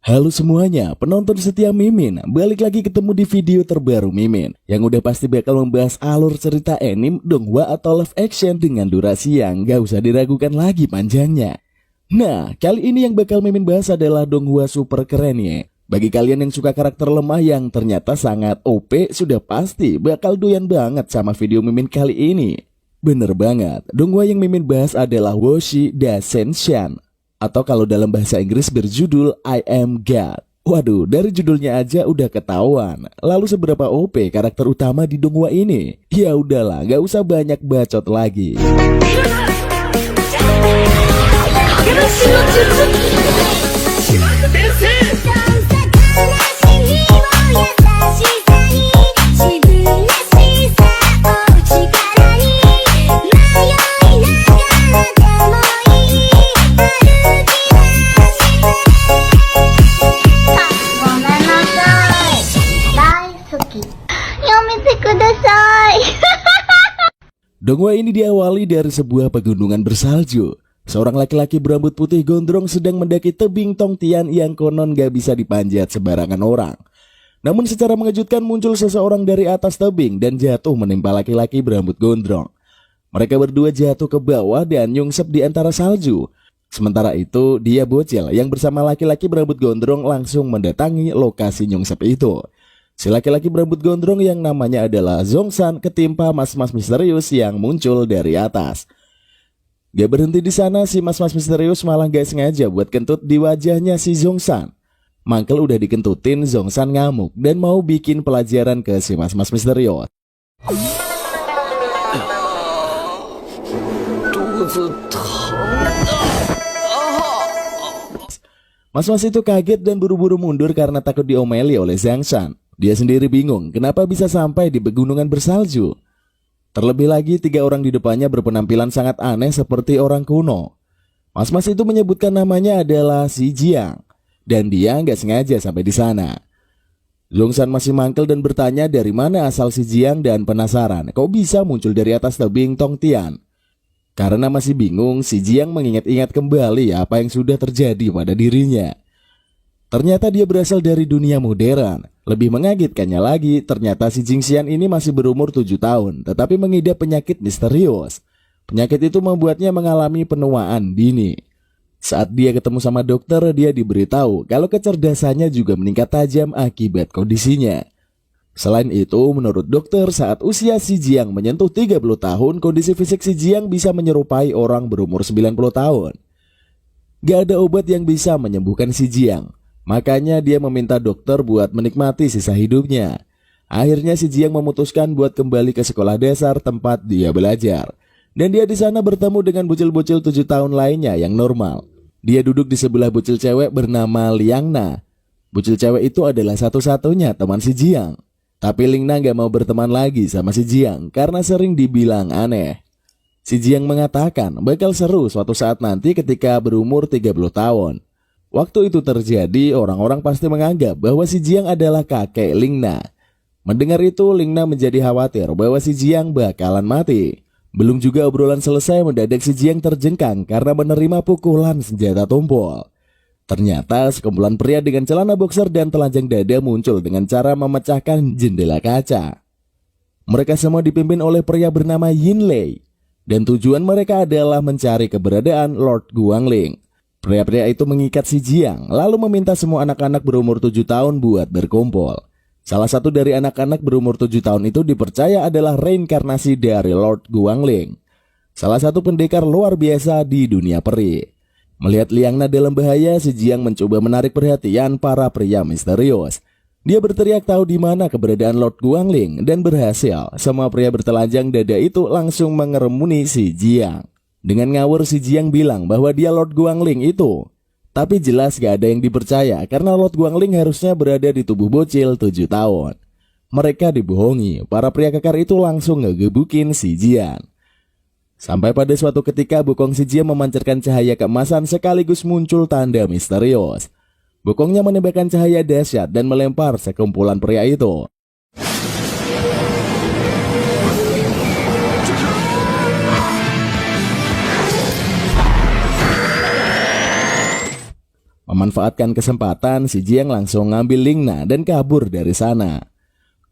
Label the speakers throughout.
Speaker 1: Halo semuanya, penonton setia Mimin. Balik lagi ketemu di video terbaru Mimin, yang udah pasti bakal membahas alur cerita anime, donghua atau live action dengan durasi yang gak usah diragukan lagi panjangnya. Nah, kali ini yang bakal Mimin bahas adalah donghua super keren ya. Bagi kalian yang suka karakter lemah yang ternyata sangat OP, sudah pasti bakal doyan banget sama video Mimin kali ini. Bener banget, donghua yang Mimin bahas adalah Woshi Da Senshan, atau kalau dalam bahasa Inggris berjudul I Am God. Waduh, dari judulnya aja udah ketahuan. Lalu seberapa OP karakter utama di donghua ini? Ya udahlah, gak usah banyak bacot lagi. Donghua ini diawali dari sebuah pegunungan bersalju. Seorang laki-laki berambut putih gondrong sedang mendaki tebing Tongtian yang konon gak bisa dipanjat sembarangan orang. Namun secara mengejutkan muncul seseorang dari atas tebing dan jatuh menimpa laki-laki berambut gondrong. Mereka berdua jatuh ke bawah dan nyungsep di antara salju. Sementara itu, dia bocil yang bersama laki-laki berambut gondrong langsung mendatangi lokasi nyungsep itu. Si laki-laki berambut gondrong yang namanya adalah Zongsan ketimpa mas-mas misterius yang muncul dari atas. Gak berhenti di sana, si mas-mas misterius malah gak sengaja buat kentut di wajahnya si Zongsan. Mangkel udah dikentutin, Zongsan ngamuk dan mau bikin pelajaran ke si mas-mas misterius. Mas-mas itu kaget dan buru-buru mundur karena takut diomeli oleh Zongsan. Dia sendiri bingung kenapa bisa sampai di pegunungan bersalju. Terlebih lagi 3 orang di depannya berpenampilan sangat aneh seperti orang kuno. Mas-mas itu menyebutkan namanya adalah si Jiang, dan dia nggak sengaja sampai di sana. Zongsan masih mangkel dan bertanya dari mana asal si Jiang dan penasaran kok bisa muncul dari atas tebing Tongtian. Karena masih bingung, si Jiang mengingat-ingat kembali apa yang sudah terjadi pada dirinya. Ternyata dia berasal dari dunia modern. Lebih mengagetkannya lagi, ternyata si Jingxian ini masih berumur 7 tahun, tetapi mengidap penyakit misterius. Penyakit itu membuatnya mengalami penuaan dini. Saat dia ketemu sama dokter, dia diberitahu kalau kecerdasannya juga meningkat tajam akibat kondisinya. Selain itu, menurut dokter, saat usia si Jiang menyentuh 30 tahun, kondisi fisik si Jiang bisa menyerupai orang berumur 90 tahun. Gak ada obat yang bisa menyembuhkan si Jiang. Makanya dia meminta dokter buat menikmati sisa hidupnya. Akhirnya si Jiang memutuskan buat kembali ke sekolah dasar tempat dia belajar. Dan dia di sana bertemu dengan bocil-bocil 7 tahun lainnya yang normal. Dia duduk di sebelah bocil cewek bernama Liangna. Bocil cewek itu adalah satu-satunya teman si Jiang. Tapi Lingna gak mau berteman lagi sama si Jiang karena sering dibilang aneh. Si Jiang mengatakan bakal seru suatu saat nanti ketika berumur 30 tahun. Waktu itu terjadi, orang-orang pasti menganggap bahwa si Jiang adalah kakek Lingna. Mendengar itu, Lingna menjadi khawatir bahwa si Jiang bakalan mati. Belum juga obrolan selesai, mendadak si Jiang terjengkang karena menerima pukulan senjata tumpul. Ternyata sekumpulan pria dengan celana boxer dan telanjang dada muncul dengan cara memecahkan jendela kaca. Mereka semua dipimpin oleh pria bernama Yin Lei. Dan tujuan mereka adalah mencari keberadaan Lord Guangling. Pria-pria itu mengikat si Jiang, lalu meminta semua anak-anak berumur 7 tahun buat berkumpul. Salah satu dari anak-anak berumur 7 tahun itu dipercaya adalah reinkarnasi dari Lord Guangling, salah satu pendekar luar biasa di dunia peri. Melihat Liangna dalam bahaya, si Jiang mencoba menarik perhatian para pria misterius. Dia berteriak tahu di mana keberadaan Lord Guangling dan berhasil. Semua pria bertelanjang dada itu langsung mengerumuni si Jiang. Dengan ngawur si Jiang bilang bahwa dia Lord Guangling itu. Tapi jelas gak ada yang dipercaya karena Lord Guangling harusnya berada di tubuh bocil 7 tahun. Mereka dibohongi, para pria kekar itu langsung ngegebukin si Jiang. Sampai pada suatu ketika bokong si Jiang memancarkan cahaya keemasan sekaligus muncul tanda misterius. Bokongnya menembakkan cahaya dahsyat dan melempar sekumpulan pria itu. Memanfaatkan kesempatan, si Jiang langsung ngambil Lingna dan kabur dari sana.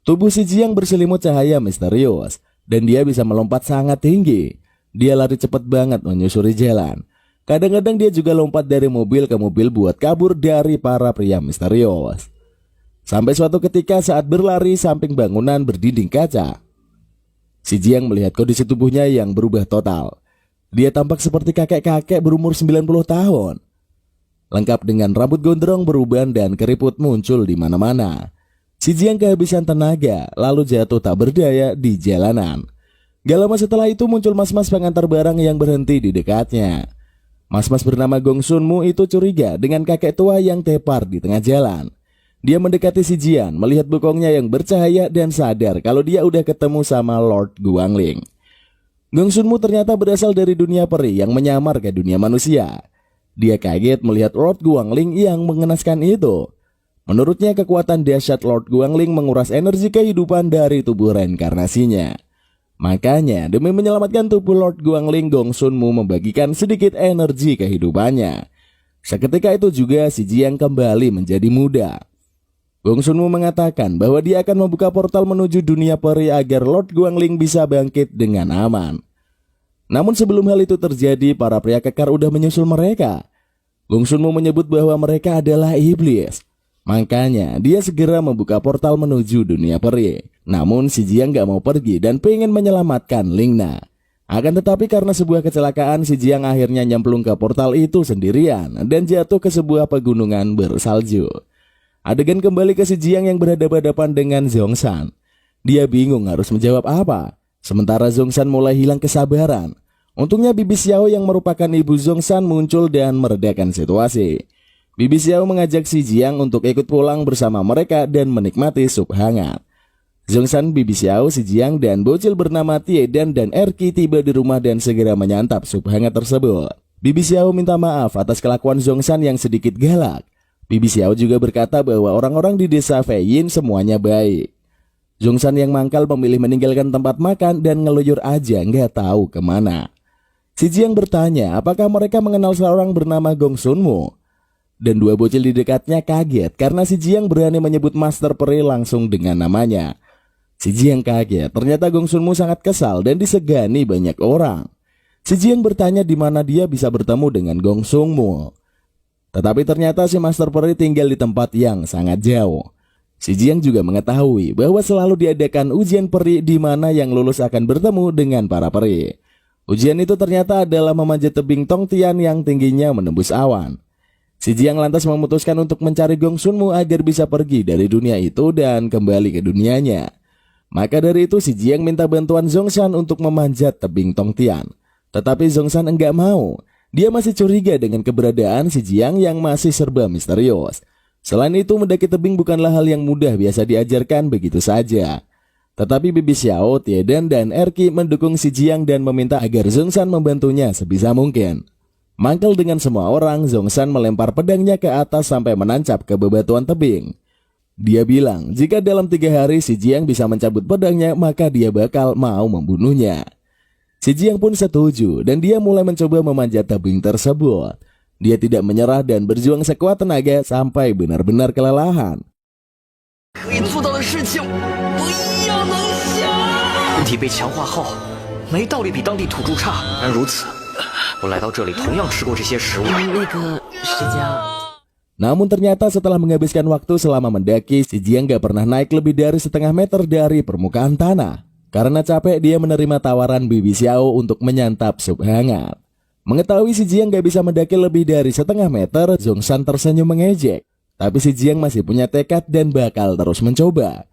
Speaker 1: Tubuh si Jiang berselimut cahaya misterius dan dia bisa melompat sangat tinggi. Dia lari cepat banget menyusuri jalan. Kadang-kadang dia juga lompat dari mobil ke mobil buat kabur dari para pria misterius. Sampai suatu ketika saat berlari samping bangunan berdinding kaca, si Jiang melihat kondisi tubuhnya yang berubah total. Dia tampak seperti kakek-kakek berumur 90 tahun. Lengkap dengan rambut gondrong beruban dan keriput muncul di mana-mana. Si Jiang kehabisan tenaga, lalu jatuh tak berdaya di jalanan. Gak lama setelah itu muncul mas-mas pengantar barang yang berhenti di dekatnya. Mas-mas bernama Gong Sunmu itu curiga dengan kakek tua yang tepar di tengah jalan. Dia mendekati si Jiang, melihat bokongnya yang bercahaya dan sadar kalau dia udah ketemu sama Lord Guangling. Gong Sunmu ternyata berasal dari dunia peri yang menyamar ke dunia manusia. Dia kaget melihat Lord Guangling yang mengenaskan itu. Menurutnya kekuatan dahsyat Lord Guangling menguras energi kehidupan dari tubuh reinkarnasinya. Makanya demi menyelamatkan tubuh Lord Guangling, Gong Sunmu membagikan sedikit energi kehidupannya. Seketika itu juga si Jiang kembali menjadi muda. Gong Sunmu mengatakan bahwa dia akan membuka portal menuju dunia peri agar Lord Guangling bisa bangkit dengan aman. Namun sebelum hal itu terjadi, para pria kekar udah menyusul mereka. Gong Sunmu menyebut bahwa mereka adalah iblis. Makanya dia segera membuka portal menuju dunia peri. Namun si Jiang gak mau pergi dan pengen menyelamatkan Lingna. Akan tetapi karena sebuah kecelakaan, si Jiang akhirnya nyemplung ke portal itu sendirian dan jatuh ke sebuah pegunungan bersalju. Adegan kembali ke si Jiang yang berhadapan-hadapan dengan Zhongshan. Dia bingung harus menjawab apa. Sementara Zhongshan mulai hilang kesabaran. Untungnya Bibi Xiao yang merupakan ibu Zhongshan muncul dan meredakan situasi. Bibi Xiao mengajak si Jiang untuk ikut pulang bersama mereka dan menikmati sup hangat. Zhongshan, Bibi Xiao, si Jiang, dan bocil bernama Tiedan dan Erki tiba di rumah dan segera menyantap sup hangat tersebut. Bibi Xiao minta maaf atas kelakuan Zhongshan yang sedikit galak. Bibi Xiao juga berkata bahwa orang-orang di desa Feiyin semuanya baik. Zhongshan yang mangkal memilih meninggalkan tempat makan dan ngeluyur aja nggak tahu kemana. Si Jiang bertanya apakah mereka mengenal seorang bernama Gong Sunmu. Dan dua bocil di dekatnya kaget karena si Jiang berani menyebut Master Peri langsung dengan namanya. Si Jiang kaget, ternyata Gong Sunmu sangat kesal dan disegani banyak orang. Si Jiang bertanya di mana dia bisa bertemu dengan Gong Sunmu. Tetapi ternyata si Master Peri tinggal di tempat yang sangat jauh. Si Jiang juga mengetahui bahwa selalu diadakan ujian peri di mana yang lulus akan bertemu dengan para peri. Ujian itu ternyata adalah memanjat tebing Tongtian yang tingginya menembus awan. Si Jiang lantas memutuskan untuk mencari Gong Sunmu agar bisa pergi dari dunia itu dan kembali ke dunianya. Maka dari itu si Jiang minta bantuan Zhongshan untuk memanjat tebing Tongtian. Tetapi Zhongshan enggak mau. Dia masih curiga dengan keberadaan si Jiang yang masih serba misterius. Selain itu mendaki tebing bukanlah hal yang mudah biasa diajarkan begitu saja. Tetapi Bibi Xiao, Tiedan, dan Erki mendukung si Jiang dan meminta agar Zhongshan membantunya sebisa mungkin. Mangkel dengan semua orang, Zhongshan melempar pedangnya ke atas sampai menancap ke bebatuan tebing. Dia bilang jika dalam 3 hari si Jiang bisa mencabut pedangnya maka dia bakal mau membunuhnya. Si Jiang pun setuju dan dia mulai mencoba memanjat tebing tersebut. Dia tidak menyerah dan berjuang sekuat tenaga sampai benar-benar kelelahan.
Speaker 2: 身体被强化后，没道理比当地土著差。然如此，我来到这里同样吃过这些食物。
Speaker 1: Namun ternyata setelah menghabiskan waktu selama mendaki, si Jiang gak pernah naik lebih dari setengah meter dari permukaan tanah. Karena capek, dia menerima tawaran Bibi Xiao untuk menyantap sup hangat. Mengetahui si Jiang gak bisa mendaki lebih dari setengah meter, Zhongshan tersenyum mengejek. Tapi si Jiang masih punya tekad dan bakal terus mencoba.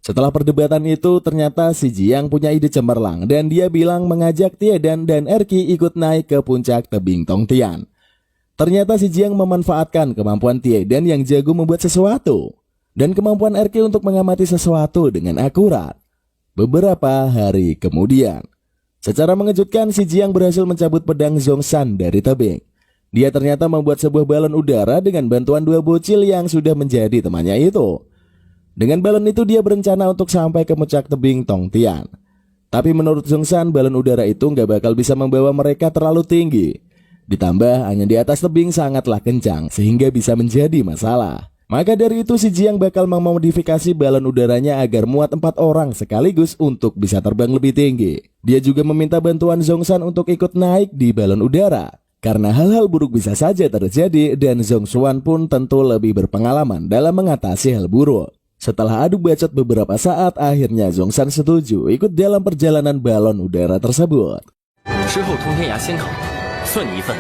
Speaker 1: Setelah perdebatan itu, ternyata si Jiang punya ide cemerlang dan dia bilang mengajak Tiedan dan Erki ikut naik ke puncak tebing Tongtian. Ternyata si Jiang memanfaatkan kemampuan Tiedan yang jago membuat sesuatu dan kemampuan Erki untuk mengamati sesuatu dengan akurat. Beberapa hari kemudian, secara mengejutkan si Jiang berhasil mencabut pedang Zhongshan dari tebing. Dia ternyata membuat sebuah balon udara dengan bantuan 2 bocil yang sudah menjadi temannya itu. Dengan balon itu dia berencana untuk sampai ke puncak tebing Tongtian. Tapi menurut Zhongshan, balon udara itu nggak bakal bisa membawa mereka terlalu tinggi. Ditambah angin di atas tebing sangatlah kencang sehingga bisa menjadi masalah. Maka dari itu si Jiang bakal memodifikasi balon udaranya agar muat 4 orang sekaligus untuk bisa terbang lebih tinggi. Dia juga meminta bantuan Zhongshan untuk ikut naik di balon udara. Karena hal-hal buruk bisa saja terjadi dan Zhongshan pun tentu lebih berpengalaman dalam mengatasi hal buruk. Setelah adu bacot beberapa saat, akhirnya Zhongshan setuju ikut dalam perjalanan balon udara tersebut.
Speaker 2: 之后通天崖仙考算你一份。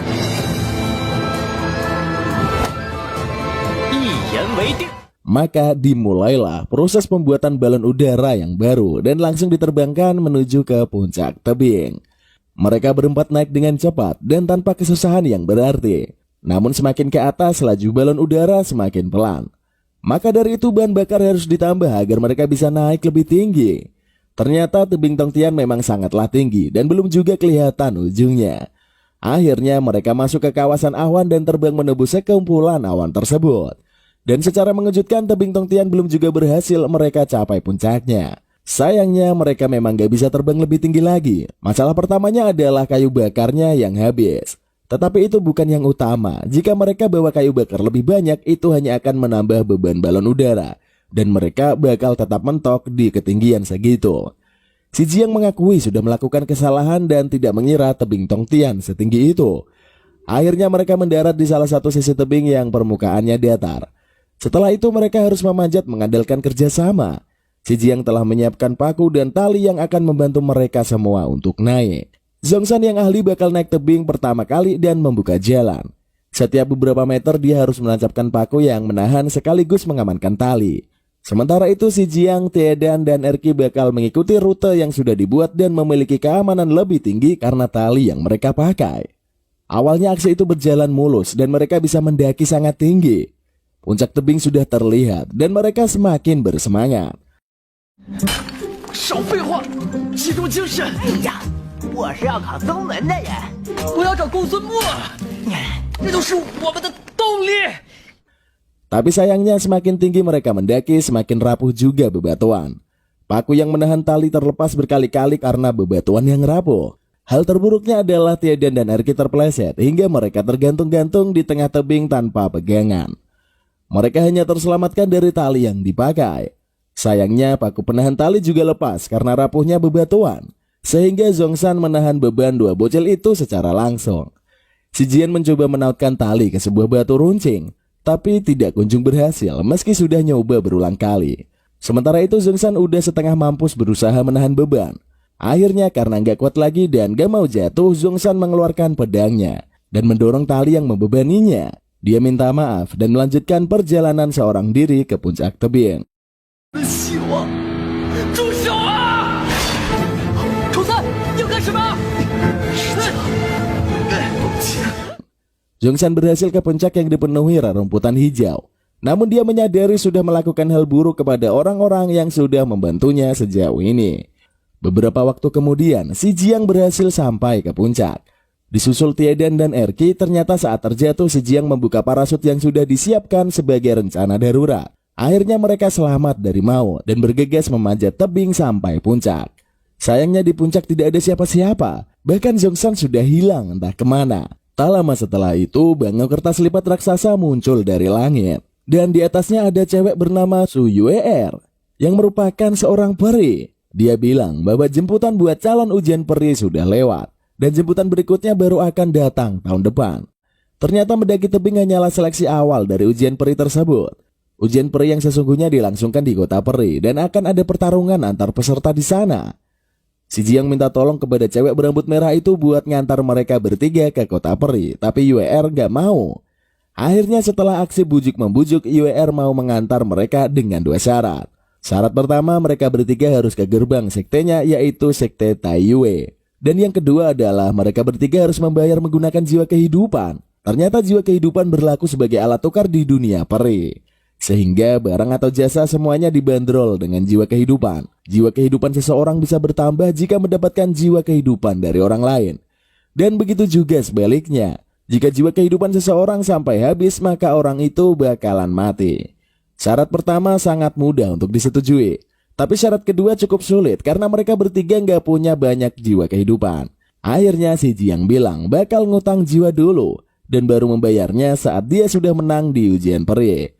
Speaker 2: 一言为定。
Speaker 1: Maka dimulailah proses pembuatan balon udara yang baru dan langsung diterbangkan menuju ke puncak tebing. Mereka berempat naik dengan cepat dan tanpa kesusahan yang berarti. Namun semakin ke atas laju balon udara semakin pelan. Maka dari itu bahan bakar harus ditambah agar mereka bisa naik lebih tinggi. Ternyata tebing Tongtian memang sangatlah tinggi dan belum juga kelihatan ujungnya. Akhirnya mereka masuk ke kawasan awan dan terbang menembus sekumpulan awan tersebut. Dan secara mengejutkan tebing Tongtian belum juga berhasil mereka capai puncaknya. Sayangnya mereka memang gak bisa terbang lebih tinggi lagi. Masalah pertamanya adalah kayu bakarnya yang habis. Tetapi itu bukan yang utama. Jika mereka bawa kayu bakar lebih banyak, itu hanya akan menambah beban balon udara. Dan mereka bakal tetap mentok di ketinggian segitu. Si Jiang mengakui sudah melakukan kesalahan dan tidak mengira tebing Tongtian setinggi itu. Akhirnya mereka mendarat di salah satu sisi tebing yang permukaannya datar. Setelah itu mereka harus memanjat mengandalkan kerjasama. Si Jiang telah menyiapkan paku dan tali yang akan membantu mereka semua untuk naik. Zhongshan yang ahli bakal naik tebing pertama kali dan membuka jalan. Setiap beberapa meter dia harus menancapkan paku yang menahan sekaligus mengamankan tali. Sementara itu si Jiang, Tiedan, dan Erki bakal mengikuti rute yang sudah dibuat dan memiliki keamanan lebih tinggi karena tali yang mereka pakai. Awalnya aksi itu berjalan mulus dan mereka bisa mendaki sangat tinggi. Puncak tebing sudah terlihat dan mereka semakin bersemangat.
Speaker 2: 少废话，集中精神！
Speaker 3: 哎呀，我是要考宗门的人。
Speaker 2: 我要找公孙墨，这就是我们的动力。
Speaker 1: Tapi sayangnya semakin tinggi mereka mendaki, semakin rapuh juga bebatuan. Paku yang menahan tali terlepas berkali-kali karena bebatuan yang rapuh. Hal terburuknya adalah Tiedan dan Erki terpeleset hingga mereka tergantung-gantung di tengah tebing tanpa pegangan. Mereka hanya terselamatkan dari tali yang dipakai. Sayangnya paku penahan tali juga lepas karena rapuhnya bebatuan. Sehingga Zhongshan menahan beban 2 bocil itu secara langsung. Si Jian mencoba menautkan tali ke sebuah batu runcing. Tapi tidak kunjung berhasil meski sudah nyoba berulang kali. Sementara itu Zhongshan udah setengah mampus berusaha menahan beban. Akhirnya karena gak kuat lagi dan gak mau jatuh, Zhongshan mengeluarkan pedangnya dan mendorong tali yang membebaninya. Dia minta maaf dan melanjutkan perjalanan seorang diri ke puncak tebing.
Speaker 2: 希望，住手啊！丑三，你要干什么？
Speaker 1: Zhongshan berhasil ke puncak yang dipenuhi rerumputan hijau. Namun dia menyadari sudah melakukan hal buruk kepada orang-orang yang sudah membantunya sejauh ini. Beberapa waktu kemudian, si Jiang berhasil sampai ke puncak. Disusul Tiedan dan Erki, ternyata saat terjatuh si Jiang membuka parasut yang sudah disiapkan sebagai rencana darurat. Akhirnya mereka selamat dari maut dan bergegas memanjat tebing sampai puncak. Sayangnya di puncak tidak ada siapa-siapa. Bahkan Zhongshan sudah hilang entah kemana. Tak lama setelah itu, bangau kertas lipat raksasa muncul dari langit. Dan di atasnya ada cewek bernama Su Yue'er yang merupakan seorang peri. Dia bilang bahwa jemputan buat calon ujian peri sudah lewat. Dan jemputan berikutnya baru akan datang tahun depan. Ternyata mendaki tebing hanyalah seleksi awal dari ujian peri tersebut. Ujian peri yang sesungguhnya dilangsungkan di kota peri dan akan ada pertarungan antar peserta di sana. Si Jiang minta tolong kepada cewek berambut merah itu buat ngantar mereka bertiga ke kota peri, tapi Yue'er gak mau. Akhirnya setelah aksi bujuk-membujuk, Yue'er mau mengantar mereka dengan 2 syarat. Syarat pertama, mereka bertiga harus ke gerbang sektenya, yaitu sekte Taiyue. Dan yang kedua adalah mereka bertiga harus membayar menggunakan jiwa kehidupan. Ternyata jiwa kehidupan berlaku sebagai alat tukar di dunia peri. Sehingga barang atau jasa semuanya dibanderol dengan jiwa kehidupan. Jiwa kehidupan seseorang bisa bertambah jika mendapatkan jiwa kehidupan dari orang lain. Dan begitu juga sebaliknya. Jika jiwa kehidupan seseorang sampai habis, maka orang itu bakalan mati. Syarat pertama sangat mudah untuk disetujui. Tapi syarat kedua cukup sulit karena mereka bertiga nggak punya banyak jiwa kehidupan. Akhirnya si Jiang bilang bakal ngutang jiwa dulu dan baru membayarnya saat dia sudah menang di ujian peri.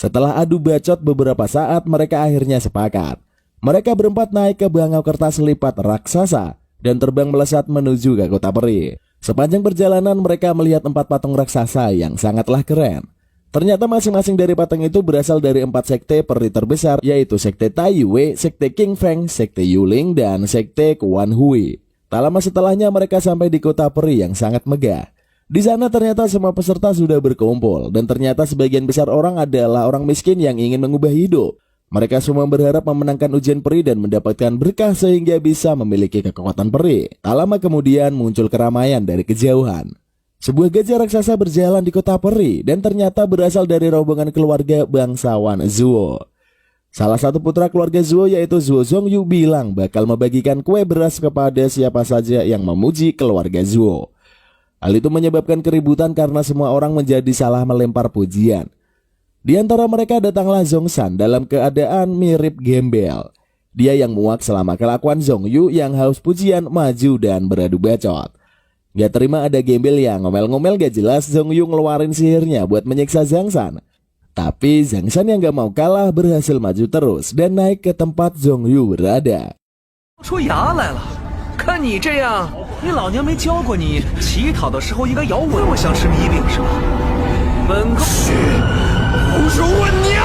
Speaker 1: Setelah adu bacot beberapa saat, mereka akhirnya sepakat. Mereka berempat naik ke bangau kertas lipat raksasa dan terbang melesat menuju ke kota peri. Sepanjang perjalanan mereka melihat 4 patung raksasa yang sangatlah keren. Ternyata masing-masing dari patung itu berasal dari 4 sekte peri terbesar, yaitu sekte Tai Yue, sekte King Feng, sekte Yuling, dan sekte Kuan Hui. Tak lama setelahnya mereka sampai di kota peri yang sangat megah. Di sana ternyata semua peserta sudah berkumpul dan ternyata sebagian besar orang adalah orang miskin yang ingin mengubah hidup. Mereka semua berharap memenangkan ujian peri dan mendapatkan berkah sehingga bisa memiliki kekuatan peri. Tak lama kemudian muncul keramaian dari kejauhan. Sebuah gajah raksasa berjalan di kota peri dan ternyata berasal dari rombongan keluarga bangsawan Zuo. Salah satu putra keluarga Zuo yaitu Zuo Zongyu bilang bakal membagikan kue beras kepada siapa saja yang memuji keluarga Zuo. Hal itu menyebabkan keributan karena semua orang menjadi salah melempar pujian. Di antara mereka datanglah Zhongshan dalam keadaan mirip gembel. Dia yang muak selama kelakuan Zongyu yang haus pujian maju dan beradu bacot. Gak terima ada gembel yang ngomel-ngomel gak jelas, Zongyu ngeluarin sihirnya buat menyiksa Zhongshan. Tapi Zhongshan yang gak mau kalah berhasil maju terus dan naik ke tempat Zongyu berada.
Speaker 2: 出牙来了，看你这样，你老娘没教过你乞讨的时候应该咬我，这么想吃米饼是吧？本宫胡说问娘。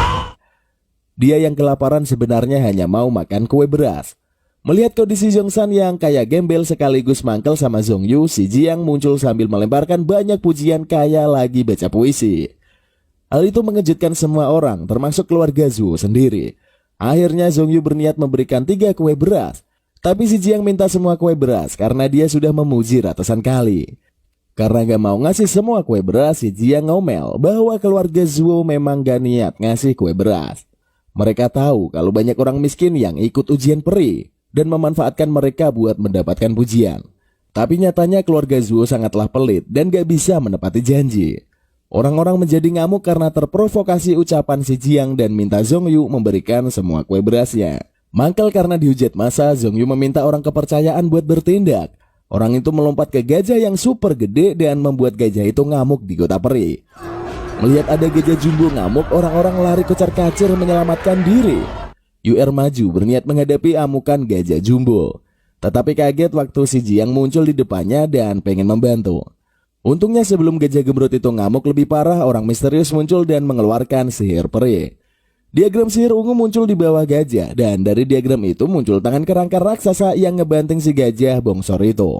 Speaker 1: Dia yang kelaparan sebenarnya hanya mau makan kue beras. Melihat kondisi Zhongshan yang kayak gembel sekaligus mangkel sama Zongyu, si Jiang muncul sambil melemparkan banyak pujian kayak lagi baca puisi. Hal itu mengejutkan semua orang, termasuk keluarga Zuo sendiri. Akhirnya Zongyu berniat memberikan 3 kue beras. Tapi si Jiang minta semua kue beras karena dia sudah memuji ratusan kali. Karena gak mau ngasih semua kue beras, si Jiang ngomel bahwa keluarga Zuo memang gak niat ngasih kue beras. Mereka tahu kalau banyak orang miskin yang ikut ujian peri dan memanfaatkan mereka buat mendapatkan pujian. Tapi nyatanya keluarga Zuo sangatlah pelit dan gak bisa menepati janji. Orang-orang menjadi ngamuk karena terprovokasi ucapan si Jiang dan minta Zongyu memberikan semua kue berasnya. Mangkel karena dihujat massa, Zongyu meminta orang kepercayaan buat bertindak. Orang itu melompat ke gajah yang super gede dan membuat gajah itu ngamuk di kota peri. Melihat ada gajah jumbo ngamuk, orang-orang lari kocar-kacir menyelamatkan diri. UR maju berniat menghadapi amukan gajah jumbo. Tetapi kaget waktu si Jiang muncul di depannya dan pengen membantu. Untungnya sebelum gajah gemrut itu ngamuk lebih parah, orang misterius muncul dan mengeluarkan sihir peri. Diagram sihir ungu muncul di bawah gajah dan dari diagram itu muncul tangan kerangka raksasa yang ngebanting si gajah bongsor itu.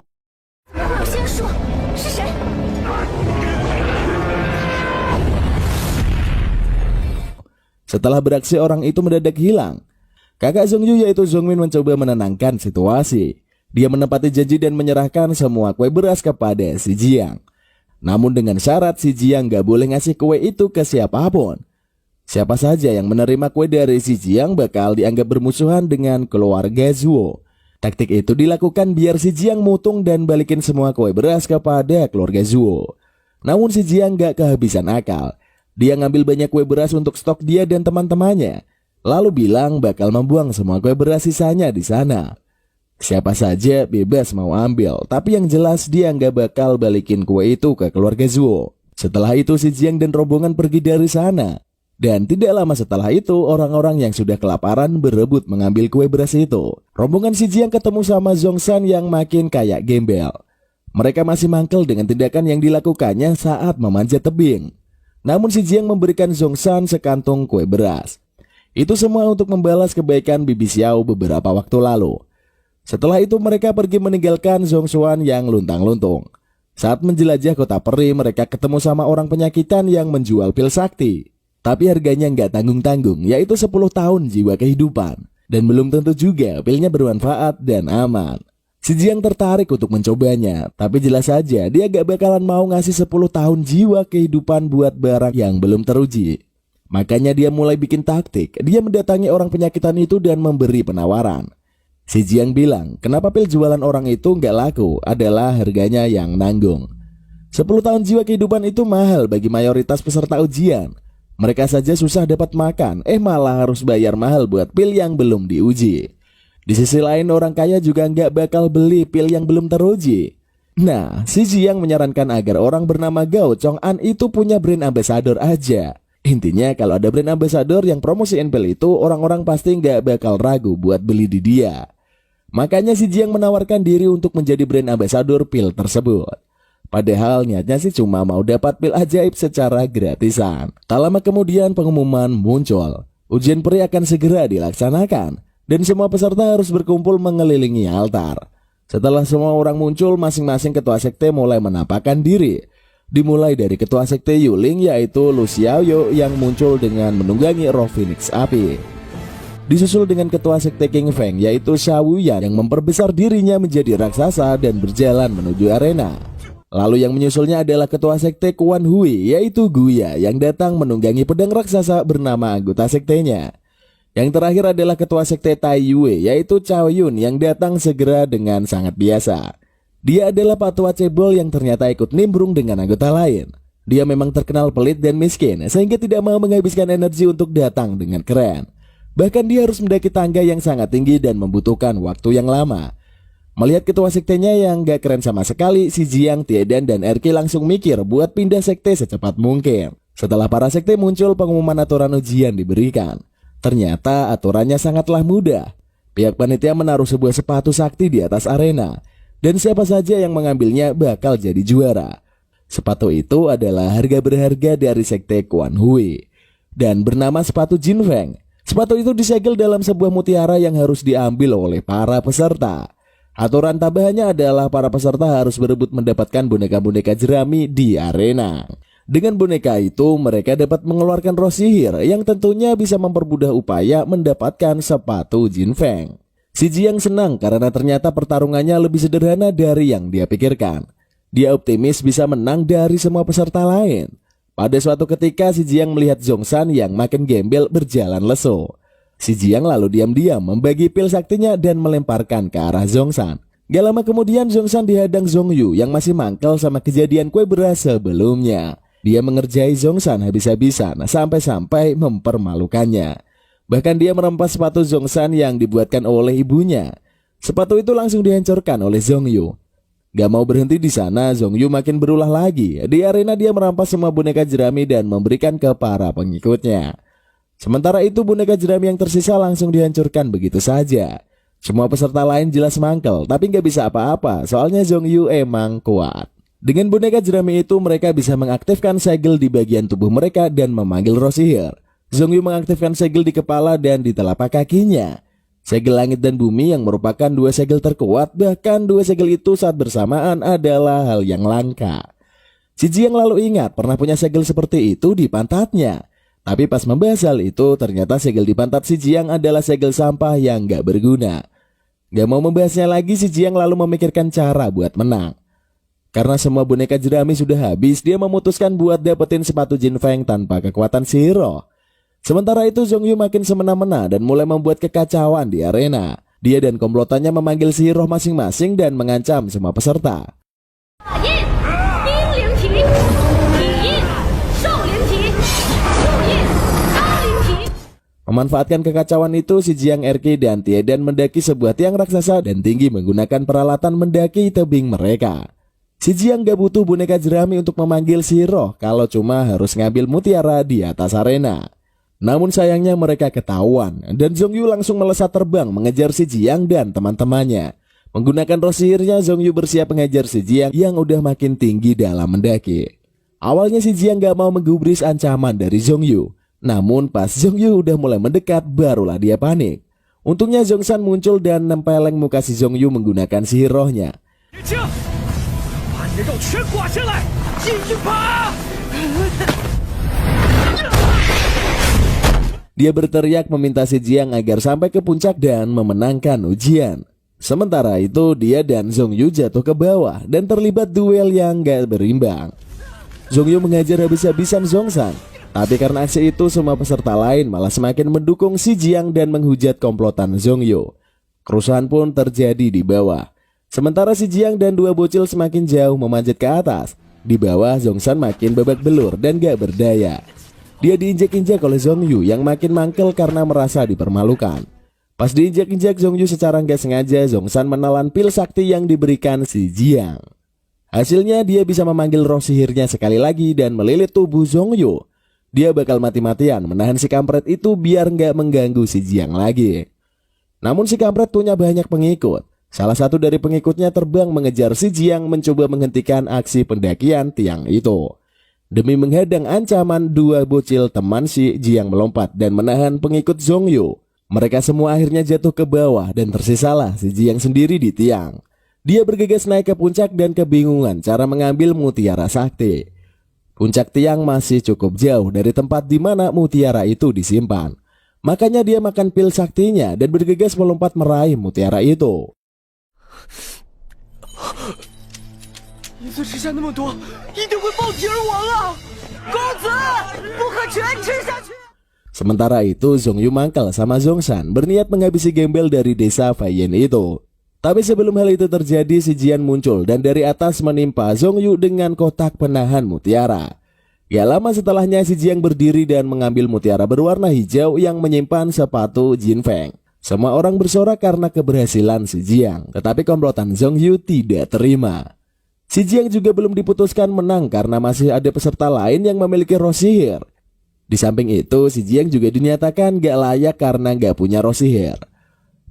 Speaker 1: Setelah beraksi, orang itu mendadak hilang. Kakak Zongyu yaitu Zongmin mencoba menenangkan situasi. Dia menepati janji dan menyerahkan semua kue beras kepada si Jiang. Namun dengan syarat si Jiang gak boleh ngasih kue itu ke siapapun. Siapa saja yang menerima kue dari si Jiang bakal dianggap bermusuhan dengan keluarga Zuo. Taktik itu dilakukan biar si Jiang mutung dan balikin semua kue beras kepada keluarga Zuo. Namun si Jiang gak kehabisan akal. Dia ngambil banyak kue beras untuk stok dia dan teman-temannya. Lalu bilang bakal membuang semua kue beras sisanya di sana. Siapa saja bebas mau ambil, tapi yang jelas dia nggak bakal balikin kue itu ke keluarga Zuo. Setelah itu si Jiang dan rombongan pergi dari sana. Dan tidak lama setelah itu orang-orang yang sudah kelaparan berebut mengambil kue beras itu. Rombongan si Jiang ketemu sama Zhongshan yang makin kayak gembel. Mereka masih mangkel dengan tindakan yang dilakukannya saat memanjat tebing. Namun si Jiang memberikan Zhongshan sekantung kue beras. Itu semua untuk membalas kebaikan Bibi Xiao beberapa waktu lalu. Setelah itu mereka pergi meninggalkan Zhongshan yang luntang-luntung. Saat menjelajah kota peri, mereka ketemu sama orang penyakitan yang menjual pil sakti. Tapi harganya nggak tanggung-tanggung, yaitu 10 tahun jiwa kehidupan. Dan belum tentu juga pilnya bermanfaat dan aman. Si Jiang tertarik untuk mencobanya, tapi jelas saja dia gak bakalan mau ngasih 10 tahun jiwa kehidupan buat barang yang belum teruji. Makanya dia mulai bikin taktik. Dia mendatangi orang penyakitan itu dan memberi penawaran. Si Jiang bilang, kenapa pil jualan orang itu nggak laku adalah harganya yang nanggung. 10 tahun jiwa kehidupan itu mahal bagi mayoritas peserta ujian. Mereka saja susah dapat makan, malah harus bayar mahal buat pil yang belum diuji. Di sisi lain orang kaya juga nggak bakal beli pil yang belum teruji. Nah, si Jiang menyarankan agar orang bernama Gao Chong'an itu punya brand ambassador aja. Intinya kalau ada brand ambassador yang promosiin pil itu, orang-orang pasti nggak bakal ragu buat beli di dia. Makanya si Jiang menawarkan diri untuk menjadi brand ambassador pil tersebut. Padahal niatnya sih cuma mau dapat pil ajaib secara gratisan. Tak lama kemudian pengumuman muncul. Ujian peri akan segera dilaksanakan dan semua peserta harus berkumpul mengelilingi altar. Setelah semua orang muncul, masing-masing ketua sekte mulai menampakkan diri. Dimulai dari ketua sekte Yuling yaitu Lu Xiaoyo yang muncul dengan menunggangi roh Phoenix api. Disusul dengan ketua sekte King Feng yaitu Xiao Wuyan yang memperbesar dirinya menjadi raksasa dan berjalan menuju arena. Lalu yang menyusulnya adalah ketua sekte Quan Hui yaitu Guya yang datang menunggangi pedang raksasa bernama anggota sektenya. Yang terakhir adalah ketua sekte Tai Yue yaitu Cao Yun yang datang segera dengan sangat biasa. Dia adalah patua cebol yang ternyata ikut nimbrung dengan anggota lain. Dia memang terkenal pelit dan miskin sehingga tidak mau menghabiskan energi untuk datang dengan keren. Bahkan dia harus mendaki tangga yang sangat tinggi dan membutuhkan waktu yang lama. Melihat ketua sektenya yang gak keren sama sekali, si Jiang, Tiedan, dan Erki langsung mikir buat pindah sekte secepat mungkin. Setelah para sekte muncul, pengumuman aturan ujian diberikan. Ternyata aturannya sangatlah mudah. Pihak panitia menaruh sebuah sepatu sakti di atas arena, dan siapa saja yang mengambilnya bakal jadi juara. Sepatu itu adalah harga berharga dari sekte Quan Hui dan bernama sepatu Jin Feng. Sepatu itu disegel dalam sebuah mutiara yang harus diambil oleh para peserta. Aturan tambahannya adalah para peserta harus berebut mendapatkan boneka-boneka jerami di arena. Dengan boneka itu mereka dapat mengeluarkan roh sihir yang tentunya bisa mempermudah upaya mendapatkan sepatu Jin Feng. Si Jiang senang karena ternyata pertarungannya lebih sederhana dari yang dia pikirkan. Dia optimis bisa menang dari semua peserta lain. Pada suatu ketika si Jiang melihat Zhongshan yang makin gembel berjalan lesu. Si Jiang lalu diam-diam membagi pil saktinya dan melemparkan ke arah Zhongshan. Gak lama kemudian Zhongshan dihadang Zhongyu yang masih mangkel sama kejadian kue beras sebelumnya. Dia mengerjai Zhongshan habis-habisan sampai-sampai mempermalukannya. Bahkan dia merempas sepatu Zhongshan yang dibuatkan oleh ibunya. Sepatu itu langsung dihancurkan oleh Zhongyu. Gak mau berhenti di sana, Zhongyu makin berulah lagi. Di arena dia merampas semua boneka jerami dan memberikan ke para pengikutnya. Sementara itu boneka jerami yang tersisa langsung dihancurkan begitu saja. Semua peserta lain jelas mangkel, tapi nggak bisa apa-apa soalnya Zhongyu emang kuat. Dengan boneka jerami itu mereka bisa mengaktifkan segel di bagian tubuh mereka dan memanggil roh sihir. Zhongyu mengaktifkan segel di kepala dan di telapak kakinya. Segel langit dan bumi yang merupakan dua segel terkuat, bahkan dua segel itu saat bersamaan adalah hal yang langka. Si Jiang lalu ingat pernah punya segel seperti itu di pantatnya. Tapi pas membahas hal itu, ternyata segel di pantat si Jiang adalah segel sampah yang gak berguna. Gak mau membahasnya lagi, si Jiang lalu memikirkan cara buat menang. Karena semua boneka jerami sudah habis, dia memutuskan buat dapetin sepatu Jin Feng tanpa kekuatan sihir roh. Sementara itu Zhongyu makin semena-mena dan mulai membuat kekacauan di arena. Dia dan komplotannya memanggil sihir roh masing-masing dan mengancam semua peserta. Memanfaatkan kekacauan itu, si Jiang, Erki, dan Tiedan mendaki sebuah tiang raksasa dan tinggi menggunakan peralatan mendaki tebing mereka. Si Jiang gak butuh boneka jerami untuk memanggil si roh kalau cuma harus ngambil mutiara di atas arena. Namun sayangnya mereka ketahuan dan Zhongyu langsung melesat terbang mengejar si Jiang dan teman-temannya. Menggunakan roh sihirnya, Zhongyu bersiap mengejar si Jiang yang udah makin tinggi dalam mendaki. Awalnya si Jiang gak mau menggubris ancaman dari Zhongyu. Namun pas Zhongyu udah mulai mendekat, barulah dia panik. Untungnya Zhongshan muncul dan nempeleng muka si Zhongyu menggunakan sihir rohnya. Dia berteriak meminta si Jiang agar sampai ke puncak dan memenangkan ujian. Sementara itu dia dan Zhongyu jatuh ke bawah dan terlibat duel yang gak berimbang. Zhongyu mengajar habis-habisan Zhongshan. Tapi karena aksi itu semua peserta lain malah semakin mendukung si Jiang dan menghujat komplotan Zhongyu. Kerusuhan pun terjadi di bawah. Sementara si Jiang dan dua bocil semakin jauh memanjat ke atas. Di bawah Zhongshan makin babak belur dan gak berdaya. Dia diinjak-injak oleh Zhongyu yang makin mangkel karena merasa dipermalukan. Pas diinjak-injak Zhongyu secara nggak sengaja, Zhongshan menelan pil sakti yang diberikan si Jiang. Hasilnya dia bisa memanggil roh sihirnya sekali lagi dan melilit tubuh Zhongyu. Dia bakal mati-matian menahan si kampret itu biar nggak mengganggu si Jiang lagi. Namun si kampret punya banyak pengikut. Salah satu dari pengikutnya terbang mengejar si Jiang mencoba menghentikan aksi pendakian tiang itu. Demi menghadang ancaman, dua bocil teman si Jiang melompat dan menahan pengikut Zhongyu. Mereka semua akhirnya jatuh ke bawah dan tersisalah si Jiang sendiri di tiang. Dia bergegas naik ke puncak dan kebingungan cara mengambil mutiara sakti. Puncak tiang masih cukup jauh dari tempat di mana mutiara itu disimpan. Makanya dia makan pil saktinya dan bergegas melompat meraih mutiara itu.
Speaker 2: 一次吃下那么多，一定会暴体而亡啊！公子，不可全吃下去。
Speaker 1: Sementara itu Zhongyu mangkal sama Zhongshan berniat menghabisi gembel dari desa Faiyan itu. Tapi sebelum hal itu terjadi, si Jian muncul dan dari atas menimpa Zhongyu dengan kotak penahan mutiara. Gak lama setelahnya si Jiang berdiri dan mengambil mutiara berwarna hijau yang menyimpan sepatu Jin Feng. Semua orang bersorak karena keberhasilan si Jiang, tetapi komplotan Zhongyu tidak terima. Si Jiang juga belum diputuskan menang karena masih ada peserta lain yang memiliki roh sihir. Di samping itu, si Jiang juga dinyatakan gak layak karena gak punya roh sihir.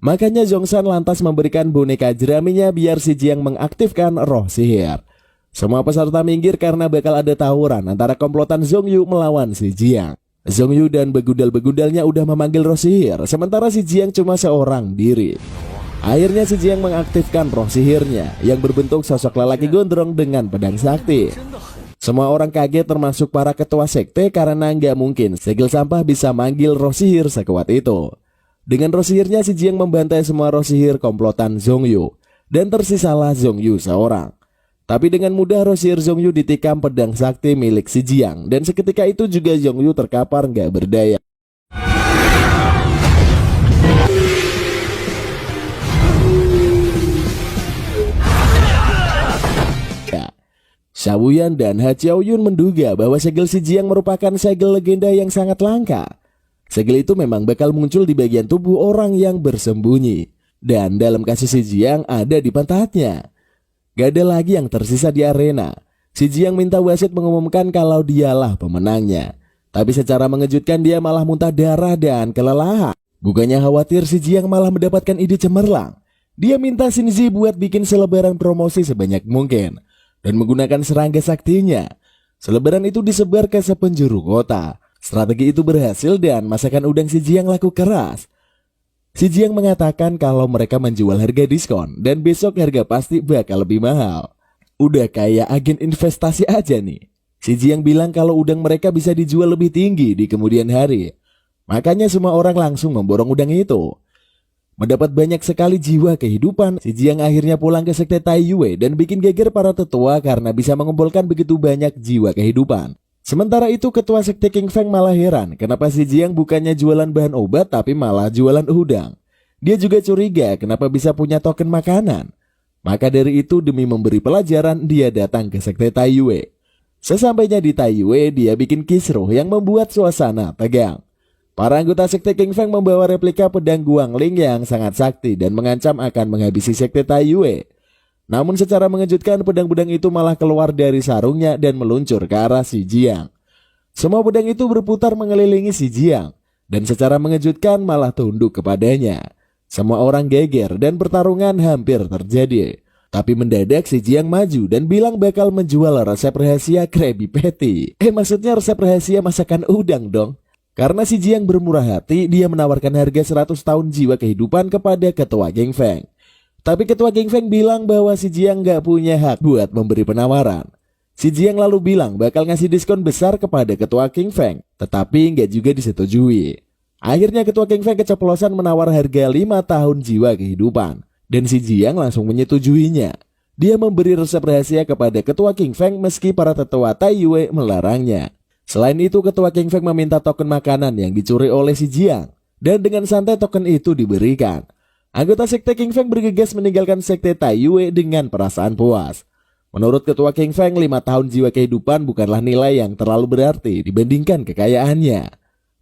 Speaker 1: Makanya Zhongshan lantas memberikan boneka jeraminya biar si Jiang mengaktifkan roh sihir. Semua peserta minggir karena bakal ada tawuran antara komplotan Zhongyu melawan si Jiang. Zhongyu dan begudal-begudalnya udah memanggil roh sihir, sementara si Jiang cuma seorang diri. Akhirnya si Jiang mengaktifkan roh sihirnya yang berbentuk sosok lelaki gondrong dengan pedang sakti. Semua orang kaget termasuk para ketua sekte karena nggak mungkin segel sampah bisa manggil roh sihir sekuat itu. Dengan roh sihirnya si Jiang membantai semua roh sihir komplotan Zhongyu dan tersisalah Zhongyu seorang. Tapi dengan mudah roh sihir Zhongyu ditikam pedang sakti milik si Jiang dan seketika itu juga Zhongyu terkapar nggak berdaya. Shaoyan dan Ha Xiaoyun menduga bahwa segel si Jiang merupakan segel legenda yang sangat langka. Segel itu memang bakal muncul di bagian tubuh orang yang bersembunyi. Dan dalam kasus si Jiang ada di pantatnya. Gak ada lagi yang tersisa di arena. Si Jiang minta wasit mengumumkan kalau dialah pemenangnya. Tapi secara mengejutkan dia malah muntah darah dan kelelahan. Bukannya khawatir, si Jiang malah mendapatkan ide cemerlang. Dia minta Shinji buat bikin selebaran promosi sebanyak mungkin dan menggunakan serangga saktinya. Selebaran itu disebar ke sepenjuru kota. Strategi itu berhasil dan masakan udang si Jiang laku keras. Si Jiang mengatakan kalau mereka menjual harga diskon dan besok harga pasti bakal lebih mahal. Udah kayak agen investasi aja nih. Si Jiang bilang kalau udang mereka bisa dijual lebih tinggi di kemudian hari. Makanya semua orang langsung memborong udang itu. Mendapat banyak sekali jiwa kehidupan, si Jiang akhirnya pulang ke sekte Taiyue dan bikin geger para tetua karena bisa mengumpulkan begitu banyak jiwa kehidupan. Sementara itu ketua sekte King Feng malah heran kenapa si Jiang bukannya jualan bahan obat tapi malah jualan udang. Dia juga curiga kenapa bisa punya token makanan. Maka dari itu demi memberi pelajaran dia datang ke sekte Taiyue. Sesampainya di Taiyue dia bikin kisruh yang membuat suasana tegang. Para anggota sekte King Feng membawa replika pedang Guangling yang sangat sakti dan mengancam akan menghabisi sekte Taiyue. Namun secara mengejutkan pedang-pedang itu malah keluar dari sarungnya dan meluncur ke arah si Jiang. Semua pedang itu berputar mengelilingi si Jiang dan secara mengejutkan malah tunduk kepadanya. Semua orang geger dan pertarungan hampir terjadi. Tapi mendadak si Jiang maju dan bilang bakal menjual resep rahasia Krabby Patty. Maksudnya resep rahasia masakan udang dong. Karena si Jiang bermurah hati, dia menawarkan harga 100 tahun jiwa kehidupan kepada ketua King Feng. Tapi ketua King Feng bilang bahwa si Jiang gak punya hak buat memberi penawaran. Si Jiang lalu bilang bakal ngasih diskon besar kepada ketua King Feng, tetapi gak juga disetujui. Akhirnya ketua King Feng keceplosan menawar harga 5 tahun jiwa kehidupan. Dan si Jiang langsung menyetujuinya. Dia memberi resep rahasia kepada ketua King Feng meski para tetua Taiyue melarangnya. Selain itu, ketua King Feng meminta token makanan yang dicuri oleh si Jiang. Dan dengan santai token itu diberikan. Anggota sekte King Feng bergegas meninggalkan sekte Taiyue dengan perasaan puas. Menurut ketua King Feng, 5 tahun jiwa kehidupan bukanlah nilai yang terlalu berarti dibandingkan kekayaannya.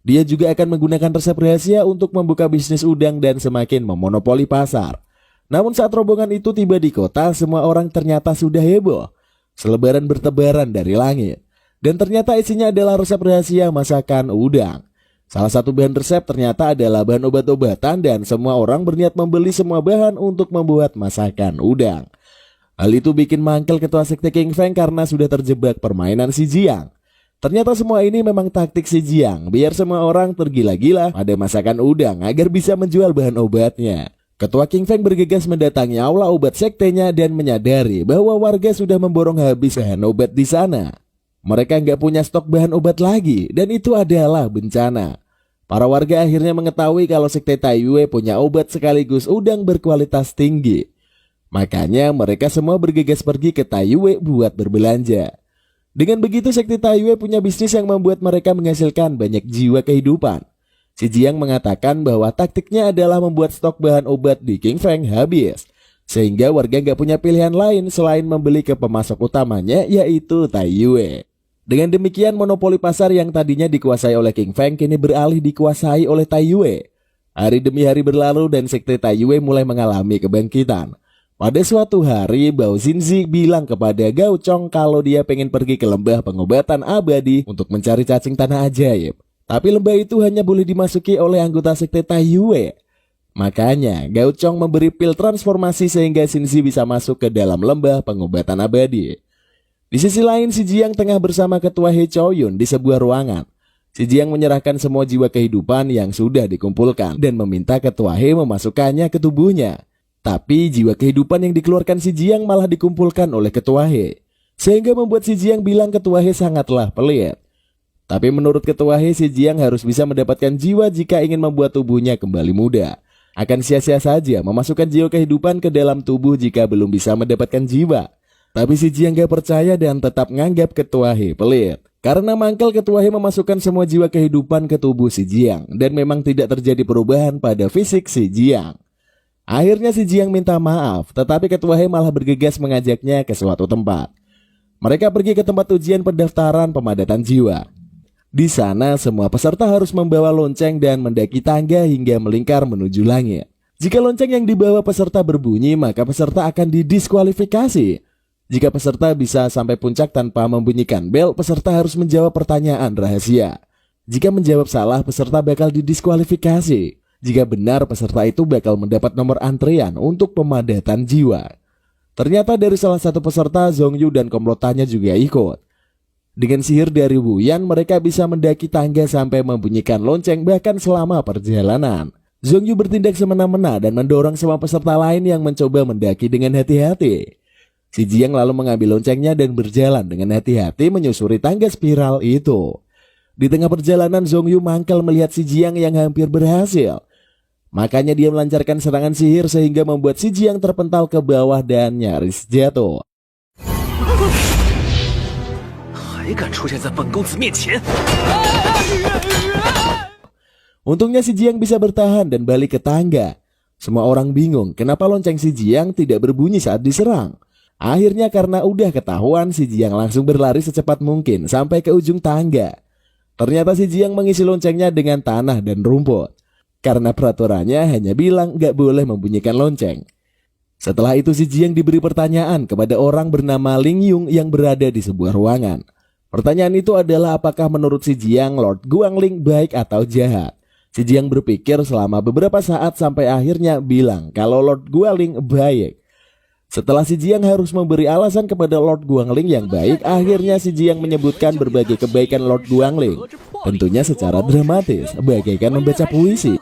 Speaker 1: Dia juga akan menggunakan resep rahasia untuk membuka bisnis udang dan semakin memonopoli pasar. Namun saat rombongan itu tiba di kota, semua orang ternyata sudah heboh. Selebaran bertebaran dari langit. Dan ternyata isinya adalah resep rahasia masakan udang. Salah satu bahan resep ternyata adalah bahan obat-obatan dan semua orang berniat membeli semua bahan untuk membuat masakan udang. Hal itu bikin mangkel ketua sekte King Feng karena sudah terjebak permainan si Jiang. Ternyata semua ini memang taktik si Jiang, biar semua orang tergila-gila pada masakan udang agar bisa menjual bahan obatnya. Ketua King Feng bergegas mendatangi aula obat sektenya dan menyadari bahwa warga sudah memborong habis bahan obat di sana. Mereka nggak punya stok bahan obat lagi dan itu adalah bencana. Para warga akhirnya mengetahui kalau sekte Taiyue punya obat sekaligus udang berkualitas tinggi. Makanya mereka semua bergegas pergi ke Taiyue buat berbelanja. Dengan begitu sekte Taiyue punya bisnis yang membuat mereka menghasilkan banyak jiwa kehidupan. Si Jiang mengatakan bahwa taktiknya adalah membuat stok bahan obat di King Feng habis. Sehingga warga nggak punya pilihan lain selain membeli ke pemasok utamanya yaitu Taiyue. Dengan demikian monopoli pasar yang tadinya dikuasai oleh King Feng kini beralih dikuasai oleh Taiyue. Hari demi hari berlalu dan sekte Taiyue mulai mengalami kebangkitan. Pada suatu hari, Bao Xinzi bilang kepada Gao Chong kalau dia pengen pergi ke lembah pengobatan abadi untuk mencari cacing tanah ajaib. Tapi lembah itu hanya boleh dimasuki oleh anggota sekte Taiyue. Makanya, Gao Chong memberi pil transformasi sehingga Xinzi bisa masuk ke dalam lembah pengobatan abadi. Di sisi lain, si Jiang tengah bersama ketua He Choyun di sebuah ruangan. Si Jiang menyerahkan semua jiwa kehidupan yang sudah dikumpulkan dan meminta ketua He memasukkannya ke tubuhnya. Tapi jiwa kehidupan yang dikeluarkan si Jiang malah dikumpulkan oleh ketua He. Sehingga membuat si Jiang bilang ketua He sangatlah pelit. Tapi menurut ketua He, si Jiang harus bisa mendapatkan jiwa jika ingin membuat tubuhnya kembali muda. Akan sia-sia saja memasukkan jiwa kehidupan ke dalam tubuh jika belum bisa mendapatkan jiwa. Tapi si Jiang gak percaya dan tetap nganggap ketua He pelit. Karena mangkel ketua He memasukkan semua jiwa kehidupan ke tubuh si Jiang. Dan memang tidak terjadi perubahan pada fisik si Jiang. Akhirnya si Jiang minta maaf, tetapi ketua He malah bergegas mengajaknya ke suatu tempat. Mereka pergi ke tempat ujian pendaftaran pemadatan jiwa. Di sana semua peserta harus membawa lonceng dan mendaki tangga hingga melingkar menuju langit. Jika lonceng yang dibawa peserta berbunyi, maka peserta akan didiskualifikasi. Jika peserta bisa sampai puncak tanpa membunyikan bel, peserta harus menjawab pertanyaan rahasia. Jika menjawab salah, peserta bakal didiskualifikasi. Jika benar, peserta itu bakal mendapat nomor antrian untuk pemadatan jiwa. Ternyata dari salah satu peserta, Zhongyu dan komplotannya juga ikut. Dengan sihir dari Wu Yan, mereka bisa mendaki tangga sampai membunyikan lonceng bahkan selama perjalanan. Zhongyu bertindak semena-mena dan mendorong semua peserta lain yang mencoba mendaki dengan hati-hati. Si Jiang lalu mengambil loncengnya dan berjalan dengan hati-hati menyusuri tangga spiral itu. Di tengah perjalanan, Zhongyu mangkal melihat si Jiang yang hampir berhasil. Makanya dia melancarkan serangan sihir sehingga membuat si Jiang terpental ke bawah dan nyaris jatuh. Untungnya si Jiang bisa bertahan dan balik ke tangga. Semua orang bingung kenapa lonceng si Jiang tidak berbunyi saat diserang. Akhirnya karena udah ketahuan, si Jiang langsung berlari secepat mungkin sampai ke ujung tangga. Ternyata si Jiang mengisi loncengnya dengan tanah dan rumput. Karena peraturannya hanya bilang gak boleh membunyikan lonceng. Setelah itu si Jiang diberi pertanyaan kepada orang bernama Ling Yung yang berada di sebuah ruangan. Pertanyaan itu adalah apakah menurut si Jiang Lord Guangling baik atau jahat. Si Jiang berpikir selama beberapa saat sampai akhirnya bilang kalau Lord Guangling baik. Setelah si Jiang harus memberi alasan kepada Lord Guangling yang baik, akhirnya si Jiang menyebutkan berbagai kebaikan Lord Guangling. Tentunya secara dramatis, bagaikan membaca puisi.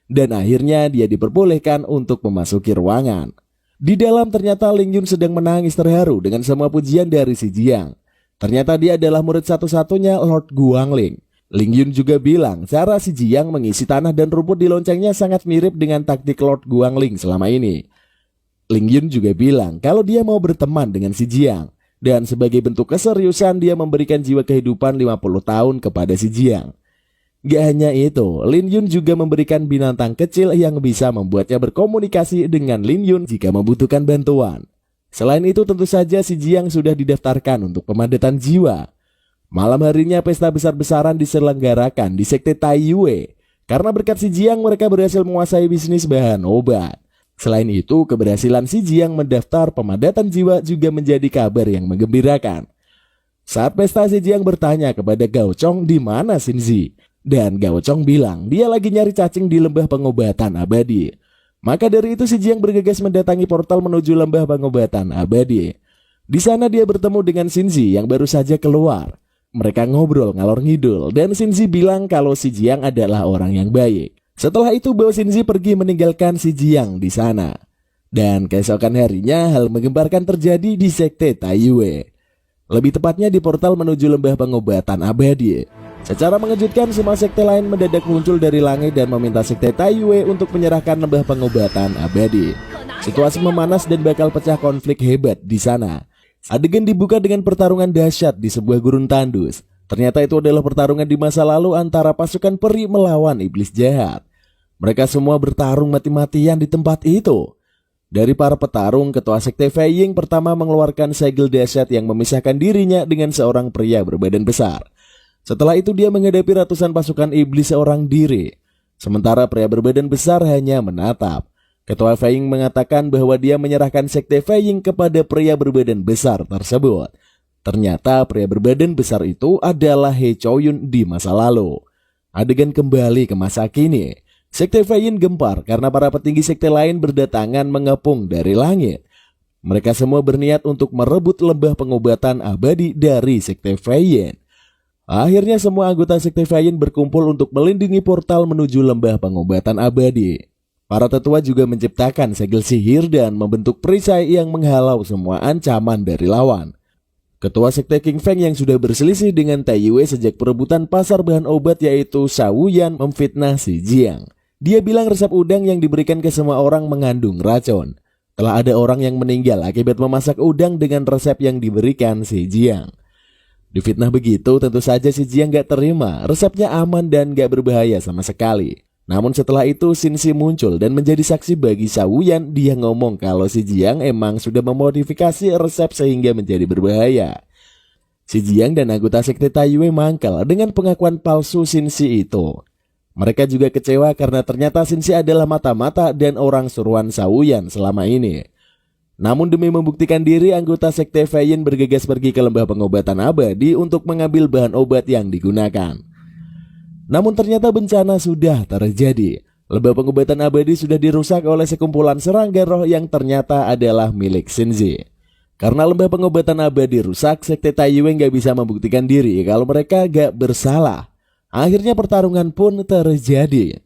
Speaker 1: Dan akhirnya dia diperbolehkan untuk memasuki ruangan. Di dalam ternyata Ling Yun sedang menangis terharu dengan semua pujian dari si Jiang. Ternyata dia adalah murid satu-satunya Lord Guangling. Ling Yun juga bilang cara si Jiang mengisi tanah dan rumput di loncengnya sangat mirip dengan taktik Lord Guangling selama ini. Ling Yun juga bilang kalau dia mau berteman dengan si Jiang. Dan sebagai bentuk keseriusan dia memberikan jiwa kehidupan 50 tahun kepada si Jiang. Gak hanya itu, Lin Yun juga memberikan binatang kecil yang bisa membuatnya berkomunikasi dengan Lin Yun jika membutuhkan bantuan. Selain itu tentu saja si Jiang sudah didaftarkan untuk pemadatan jiwa. Malam harinya pesta besar-besaran diselenggarakan di sekte Taiyue. Karena berkat si Jiang mereka berhasil menguasai bisnis bahan obat. Selain itu, keberhasilan si Jiang mendaftar pemadatan jiwa juga menjadi kabar yang menggembirakan. Saat pesta, si Jiang bertanya kepada Gao Chong di mana Xinzi. Dan Gao Chong bilang dia lagi nyari cacing di lembah pengobatan abadi. Maka dari itu si Jiang bergegas mendatangi portal menuju lembah pengobatan abadi. Di sana dia bertemu dengan Xinzi yang baru saja keluar. Mereka ngobrol ngalor ngidul dan Xinzi bilang kalau si Jiang adalah orang yang baik. Setelah itu Bao Xinzi pergi meninggalkan si Jiang di sana. Dan keesokan harinya hal menggemparkan terjadi di sekte Taiyue. Lebih tepatnya di portal menuju lembah pengobatan abadi. Secara mengejutkan semua sekte lain mendadak muncul dari langit dan meminta sekte Taiyue untuk menyerahkan lembah pengobatan abadi. Situasi memanas dan bakal pecah konflik hebat di sana. Adegan dibuka dengan pertarungan dahsyat di sebuah gurun tandus. Ternyata itu adalah pertarungan di masa lalu antara pasukan peri melawan iblis jahat. Mereka semua bertarung mati-matian di tempat itu. Dari para petarung, ketua sekte Fei Ying pertama mengeluarkan segel dahsyat yang memisahkan dirinya dengan seorang pria berbadan besar. Setelah itu dia menghadapi ratusan pasukan iblis seorang diri. Sementara pria berbadan besar hanya menatap. Ketua Fei Ying mengatakan bahwa dia menyerahkan sekte Fei Ying kepada pria berbadan besar tersebut. Ternyata pria berbadan besar itu adalah He Choyun di masa lalu. Adegan kembali ke masa kini. Sekte Fei Ying gempar karena para petinggi sekte lain berdatangan mengepung dari langit. Mereka semua berniat untuk merebut lembah pengobatan abadi dari sekte Fei Ying. Akhirnya semua anggota sekte Fei Ying berkumpul untuk melindungi portal menuju lembah pengobatan abadi. Para tetua juga menciptakan segel sihir dan membentuk perisai yang menghalau semua ancaman dari lawan. Ketua sekte King Feng yang sudah berselisih dengan Taiyue sejak perebutan pasar bahan obat yaitu Shao Yan memfitnah si Jiang. Dia bilang resep udang yang diberikan ke semua orang mengandung racun. Telah ada orang yang meninggal akibat memasak udang dengan resep yang diberikan si Jiang. Difitnah begitu tentu saja si Jiang gak terima, resepnya aman dan gak berbahaya sama sekali. Namun setelah itu Xinzi muncul dan menjadi saksi bagi Shao Yan. Dia ngomong kalau si Jiang emang sudah memodifikasi resep sehingga menjadi berbahaya. Si Jiang dan anggota sekte Taiyue mangkal dengan pengakuan palsu Xinzi itu. Mereka juga kecewa karena ternyata Xinzi adalah mata-mata dan orang suruhan Shao Yan selama ini. Namun demi membuktikan diri, anggota sekte Fei Ying bergegas pergi ke lembah pengobatan abadi untuk mengambil bahan obat yang digunakan. Namun ternyata bencana sudah terjadi. Lembah pengobatan abadi sudah dirusak oleh sekumpulan serangga roh yang ternyata adalah milik Xinzi. Karena lembah pengobatan abadi rusak, sekte Taiyue gak bisa membuktikan diri kalau mereka gak bersalah. Akhirnya pertarungan pun terjadi.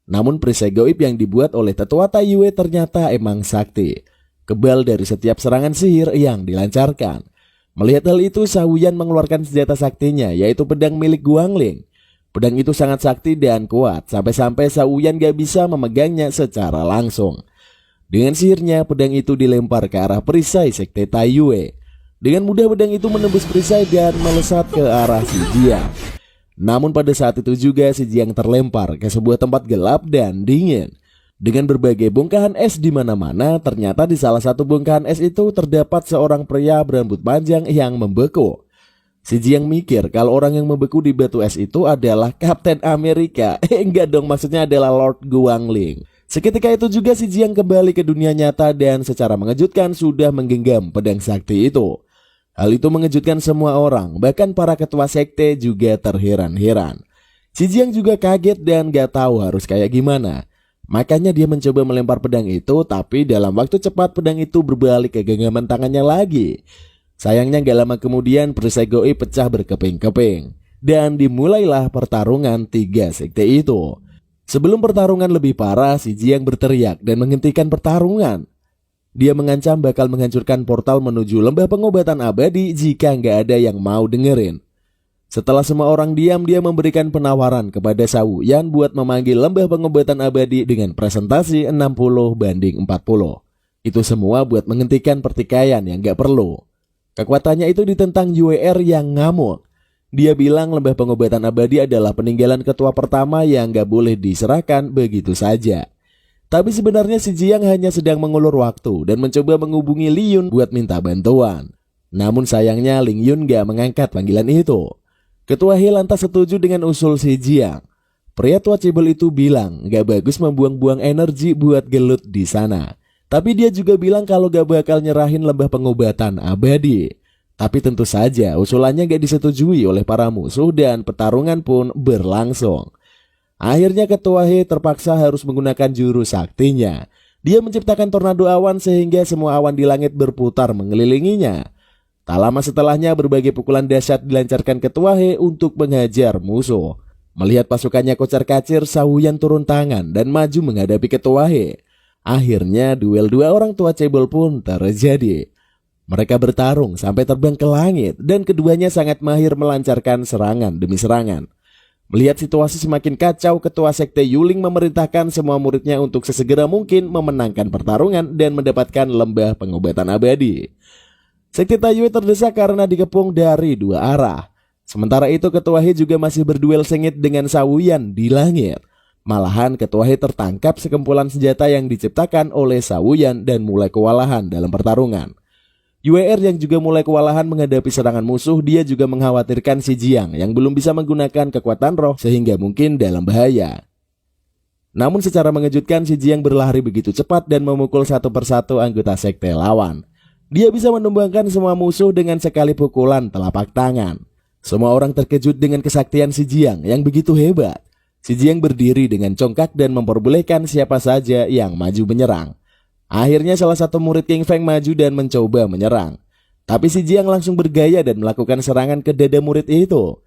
Speaker 1: Namun perisai gaib yang dibuat oleh tetua Taiyue ternyata emang sakti. Kebal dari setiap serangan sihir yang dilancarkan. Melihat hal itu, Shao Yan mengeluarkan senjata saktinya yaitu pedang milik Guangling. Pedang itu sangat sakti dan kuat, sampai-sampai Shao Yan gak bisa memegangnya secara langsung. Dengan sihirnya, pedang itu dilempar ke arah perisai sekte Taiyue. Dengan mudah pedang itu menembus perisai dan melesat ke arah si Jiang. Namun pada saat itu juga si Jiang terlempar ke sebuah tempat gelap dan dingin. Dengan berbagai bongkahan es di mana-mana, ternyata di salah satu bongkahan es itu terdapat seorang pria berambut panjang yang membeku. Si Jiang mikir kalau orang yang membeku di batu es itu adalah Kapten Amerika. Enggak dong, maksudnya adalah Lord Guangling. Seketika itu juga si Jiang kembali ke dunia nyata dan secara mengejutkan sudah menggenggam pedang sakti itu. Hal itu mengejutkan semua orang, bahkan para ketua sekte juga terheran-heran. Si Jiang juga kaget dan gak tahu harus kayak gimana. Makanya dia mencoba melempar pedang itu, tapi dalam waktu cepat pedang itu berbalik ke genggaman tangannya lagi. Sayangnya gak lama kemudian perisai gaib pecah berkeping-keping. Dan dimulailah pertarungan tiga sekte itu. Sebelum pertarungan lebih parah, si Jiang berteriak dan menghentikan pertarungan. Dia mengancam bakal menghancurkan portal menuju lembah pengobatan abadi jika gak ada yang mau dengerin. Setelah semua orang diam, dia memberikan penawaran kepada Shao Yan buat memanggil lembah pengobatan abadi dengan presentasi 60-40. Itu semua buat menghentikan pertikaian yang gak perlu. Kekuatannya itu ditentang UER yang ngamuk. Dia bilang lembah pengobatan abadi adalah peninggalan ketua pertama yang gak boleh diserahkan begitu saja. Tapi sebenarnya si Jiang hanya sedang mengulur waktu dan mencoba menghubungi Li Yun buat minta bantuan. Namun sayangnya Ling Yun gak mengangkat panggilan itu. Ketua He lantas setuju dengan usul si Jiang. Pria tua cebol itu bilang gak bagus membuang-buang energi buat gelut di sana. Tapi dia juga bilang kalau gak bakal nyerahin lembah pengobatan abadi. Tapi tentu saja usulannya gak disetujui oleh para musuh dan pertarungan pun berlangsung. Akhirnya Ketua He terpaksa harus menggunakan jurus saktinya. Dia menciptakan tornado awan sehingga semua awan di langit berputar mengelilinginya. Tak lama setelahnya berbagai pukulan dahsyat dilancarkan Ketua He untuk menghajar musuh. Melihat pasukannya kocar-kacir, Shaoyan turun tangan dan maju menghadapi Ketua He. Akhirnya duel dua orang tua cebol pun terjadi. Mereka bertarung sampai terbang ke langit dan keduanya sangat mahir melancarkan serangan demi serangan. Melihat situasi semakin kacau, Ketua Sekte Yuling memerintahkan semua muridnya untuk sesegera mungkin memenangkan pertarungan dan mendapatkan lembah pengobatan abadi. Sekte Taiyue terdesak karena dikepung dari dua arah. Sementara itu Ketua He juga masih berduel sengit dengan Shaoyan di langit. Malahan Ketua He tertangkap sekumpulan senjata yang diciptakan oleh Shaoyan dan mulai kewalahan dalam pertarungan. UER yang juga mulai kewalahan menghadapi serangan musuh, dia juga mengkhawatirkan si Jiang yang belum bisa menggunakan kekuatan roh sehingga mungkin dalam bahaya. Namun secara mengejutkan si Jiang berlari begitu cepat dan memukul satu persatu anggota sekte lawan. Dia bisa menumbangkan semua musuh dengan sekali pukulan telapak tangan. Semua orang terkejut dengan kesaktian si Jiang yang begitu hebat. Si Jiang berdiri dengan congkak dan memperbolehkan siapa saja yang maju menyerang. Akhirnya salah satu murid King Feng maju dan mencoba menyerang. Tapi si Jiang langsung bergaya dan melakukan serangan ke dada murid itu.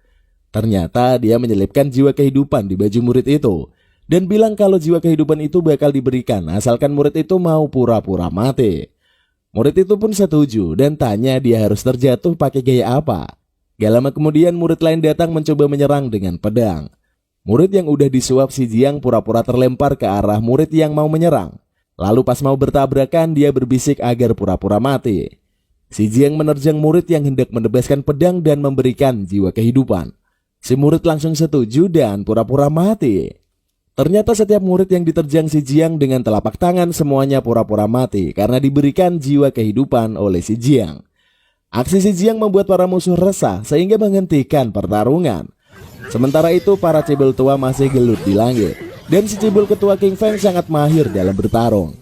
Speaker 1: Ternyata dia menyelipkan jiwa kehidupan di baju murid itu. Dan bilang kalau jiwa kehidupan itu bakal diberikan asalkan murid itu mau pura-pura mati. Murid itu pun setuju dan tanya dia harus terjatuh pakai gaya apa. Gak lama kemudian murid lain datang mencoba menyerang dengan pedang. Murid yang udah disuap si Jiang pura-pura terlempar ke arah murid yang mau menyerang. Lalu pas mau bertabrakan dia berbisik agar pura-pura mati. Si Jiang menerjang murid yang hendak menebaskan pedang dan memberikan jiwa kehidupan. Si murid langsung setuju dan pura-pura mati. Ternyata setiap murid yang diterjang si Jiang dengan telapak tangan semuanya pura-pura mati karena diberikan jiwa kehidupan oleh si Jiang. Aksi si Jiang membuat para musuh resah sehingga menghentikan pertarungan. Sementara itu para cebol tua masih gelut di langit. Dan si cebol ketua King Feng sangat mahir dalam bertarung.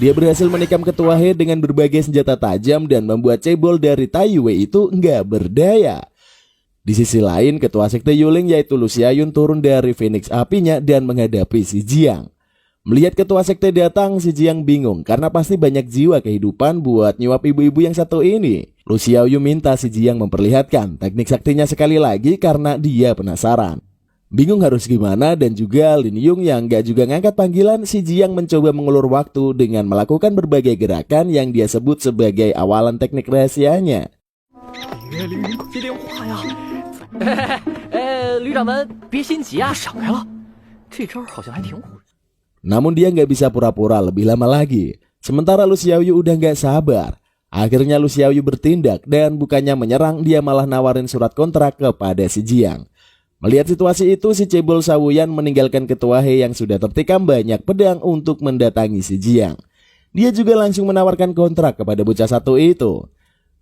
Speaker 1: Dia berhasil menikam Ketua He dengan berbagai senjata tajam dan membuat cebol dari Taiyue itu nggak berdaya. Di sisi lain, Ketua Sekte Yuling yaitu Lu Xiaoyun turun dari Phoenix apinya dan menghadapi si Jiang. Melihat Ketua Sekte datang, si Jiang bingung karena pasti banyak jiwa kehidupan buat nyuap ibu-ibu yang satu ini. Lu Xiaoyun minta si Jiang memperlihatkan teknik saktinya sekali lagi karena dia penasaran. Bingung harus gimana dan juga Lin Yun yang gak juga ngangkat panggilan, si Jiang mencoba mengulur waktu dengan melakukan berbagai gerakan yang dia sebut sebagai awalan teknik rahasianya.
Speaker 3: 旅长们别心急啊，闪开了，这招好像还挺火。
Speaker 1: Namun dia gak bisa pura-pura lebih lama lagi. Sementara Lu Xiaoyu udah gak sabar. Akhirnya Lu Xiaoyu bertindak dan bukannya menyerang, dia malah nawarin surat kontrak kepada si Jiang. Melihat situasi itu, si cebol Shaoyan meninggalkan Ketua He yang sudah tertikam banyak pedang untuk mendatangi si Jiang. Dia juga langsung menawarkan kontrak kepada bocah satu itu.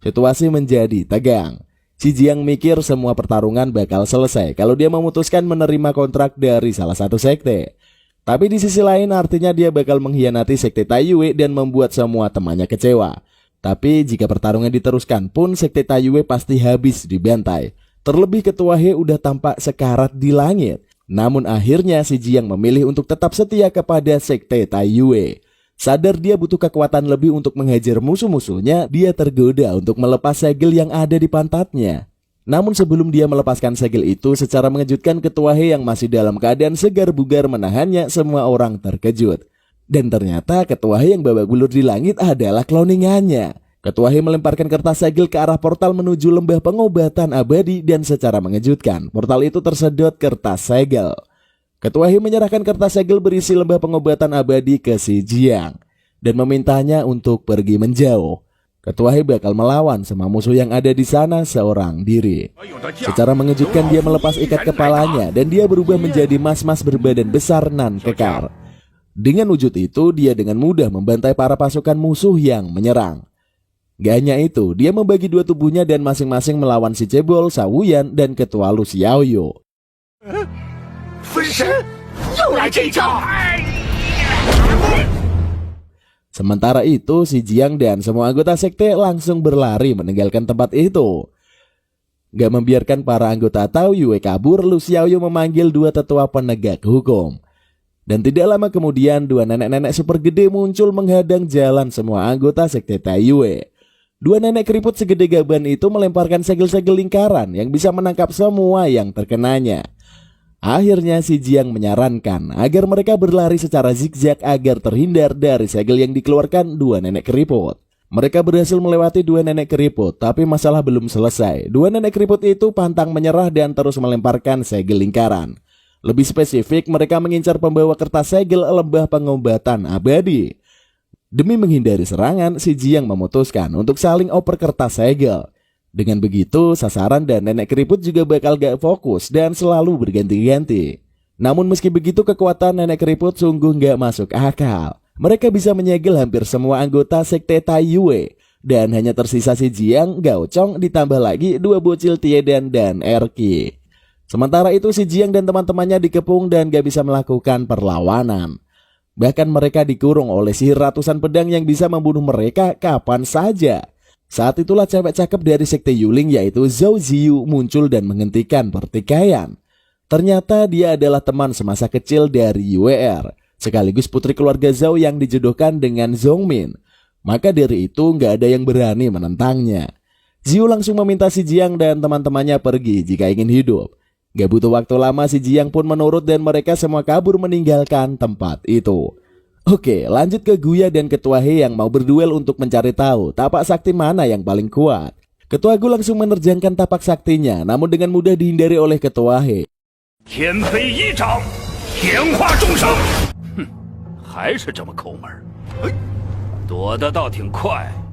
Speaker 1: Situasi menjadi tegang. Si Jiang mikir semua pertarungan bakal selesai kalau dia memutuskan menerima kontrak dari salah satu sekte. Tapi di sisi lain artinya dia bakal mengkhianati sekte Taiyue dan membuat semua temannya kecewa. Tapi jika pertarungan diteruskan pun sekte Taiyue pasti habis dibantai. Terlebih Ketua He udah tampak sekarat di langit. Namun akhirnya si Jiang memilih untuk tetap setia kepada sekte Taiyue. Sadar dia butuh kekuatan lebih untuk menghajar musuh-musuhnya, dia tergoda untuk melepas segel yang ada di pantatnya. Namun sebelum dia melepaskan segel itu, secara mengejutkan Ketua He yang masih dalam keadaan segar bugar menahannya, semua orang terkejut. Dan ternyata Ketua He yang babak belur di langit adalah cloningannya. Ketua He melemparkan kertas segel ke arah portal menuju lembah pengobatan abadi dan secara mengejutkan, portal itu tersedot kertas segel. Ketua He menyerahkan kertas segel berisi lembah pengobatan abadi ke si Jiang dan memintanya untuk pergi menjauh. Ketua He bakal melawan semua musuh yang ada di sana seorang diri. Secara mengejutkan dia melepas ikat kepalanya dan dia berubah menjadi mas-mas berbadan besar nan kekar. Dengan wujud itu dia dengan mudah membantai para pasukan musuh yang menyerang. Gak hanya itu, dia membagi dua tubuhnya dan masing-masing melawan si Cebol, Sa Wuyan, dan Ketua Lu Xiaoyu. Sementara itu, si Jiang dan semua anggota sekte langsung berlari meninggalkan tempat itu. Gak membiarkan para anggota Tao Yue kabur, Lu Xiaoyu memanggil dua tetua penegak hukum. Dan tidak lama kemudian, dua nenek-nenek super gede muncul menghadang jalan semua anggota sekte Tao Yue. Dua nenek keriput segede gaban itu melemparkan segel-segel lingkaran yang bisa menangkap semua yang terkenanya. Akhirnya si Jiang menyarankan agar mereka berlari secara zigzag agar terhindar dari segel yang dikeluarkan dua nenek keriput. Mereka berhasil melewati dua nenek keriput, tapi masalah belum selesai. Dua nenek keriput itu pantang menyerah dan terus melemparkan segel lingkaran. Lebih spesifik, mereka mengincar pembawa kertas segel lembah pengobatan abadi. Demi menghindari serangan, si Jiang memutuskan untuk saling oper kertas segel. Dengan begitu, sasaran dan nenek keriput juga bakal gak fokus dan selalu berganti-ganti. Namun meski begitu, kekuatan nenek keriput sungguh gak masuk akal. Mereka bisa menyegel hampir semua anggota sekte Tao Yue. Dan hanya tersisa si Jiang, Gao Chong, ditambah lagi dua bocil Tiedan dan Erki. Sementara itu si Jiang dan teman-temannya dikepung dan gak bisa melakukan perlawanan. Bahkan mereka dikurung oleh sihir ratusan pedang yang bisa membunuh mereka kapan saja. Saat itulah cewek cakep dari sekte Yuling yaitu Zhou Ziyu muncul dan menghentikan pertikaian. Ternyata dia adalah teman semasa kecil dari UER, sekaligus putri keluarga Zhou yang dijodohkan dengan Zhongmin. Maka dari itu nggak ada yang berani menentangnya. Ziyu langsung meminta si Jiang dan teman-temannya pergi jika ingin hidup. Gak butuh waktu lama si Jiang pun menurut dan mereka semua kabur meninggalkan tempat itu. Oke, lanjut ke Guya dan Ketua He yang mau berduel untuk mencari tahu tapak sakti mana yang paling kuat. Ketua Gu langsung menerjangkan tapak saktinya, namun dengan mudah dihindari oleh Ketua He.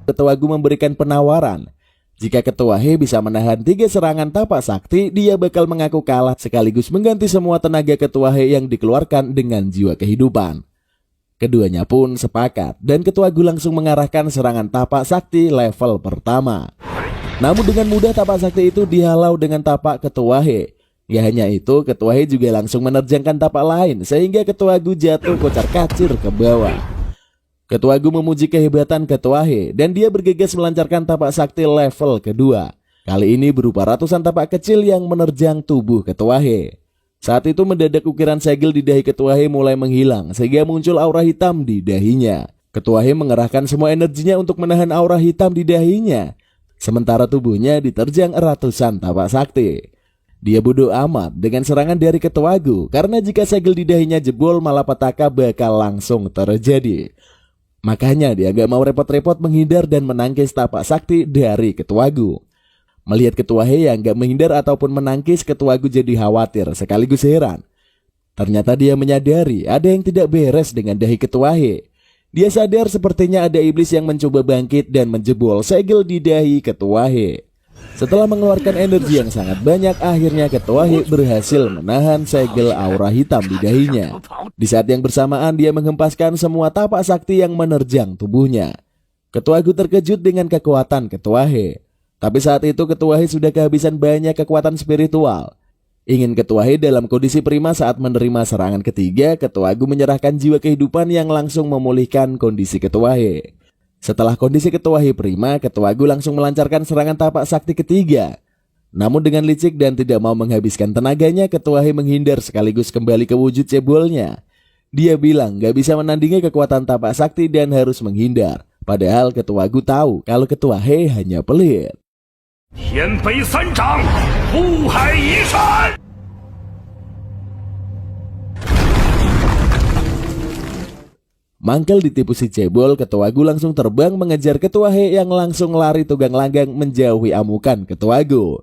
Speaker 1: Ketua Gu memberikan penawaran. Jika Ketua He bisa menahan 3 serangan tapak sakti, dia bakal mengaku kalah sekaligus mengganti semua tenaga Ketua He yang dikeluarkan dengan jiwa kehidupan. Keduanya pun sepakat dan Ketua Gu langsung mengarahkan serangan tapak sakti level pertama. Namun dengan mudah tapak sakti itu dihalau dengan tapak Ketua He. Ya hanya itu, Ketua He juga langsung menerjangkan tapak lain sehingga Ketua Gu jatuh kocar-kacir ke bawah. Ketua Gu memuji kehebatan Ketua He dan dia bergegas melancarkan tapak sakti level kedua. Kali ini berupa ratusan tapak kecil yang menerjang tubuh Ketua He. Saat itu mendadak ukiran segel di dahi Ketua He mulai menghilang sehingga muncul aura hitam di dahinya. Ketua He mengerahkan semua energinya untuk menahan aura hitam di dahinya. Sementara tubuhnya diterjang ratusan tapak sakti. Dia bodoh amat dengan serangan dari Ketua Gu karena jika segel di dahinya jebol malapetaka bakal langsung terjadi. Makanya dia gak mau repot-repot menghindar dan menangkis tapak sakti dari Ketua Gu. Melihat Ketua He yang gak menghindar ataupun menangkis, Ketua Gu jadi khawatir sekaligus heran. Ternyata dia menyadari ada yang tidak beres dengan dahi Ketua He. Dia sadar sepertinya ada iblis yang mencoba bangkit dan menjebol segel di dahi Ketua He. Setelah mengeluarkan energi yang sangat banyak, akhirnya Ketua He berhasil menahan segel aura hitam di dahinya. Di saat yang bersamaan dia menghempaskan semua tapak sakti yang menerjang tubuhnya. Ketua Gu terkejut dengan kekuatan Ketua He. Tapi saat itu Ketua He sudah kehabisan banyak kekuatan spiritual. Ingin Ketua He dalam kondisi prima saat menerima serangan ketiga, Ketua Gu menyerahkan jiwa kehidupan yang langsung memulihkan kondisi Ketua He. Setelah kondisi Ketua He prima, Ketua Gu langsung melancarkan serangan tapak sakti ketiga. Namun dengan licik dan tidak mau menghabiskan tenaganya, Ketua He menghindar sekaligus kembali ke wujud cebolnya. Dia bilang gak bisa menandingi kekuatan tapak sakti dan harus menghindar. Padahal Ketua Gu tahu kalau Ketua He hanya pelit. Mangkel ditipu si cebol, Ketua Gu langsung terbang mengejar Ketua He yang langsung lari tunggang langgang menjauhi amukan Ketua Gu.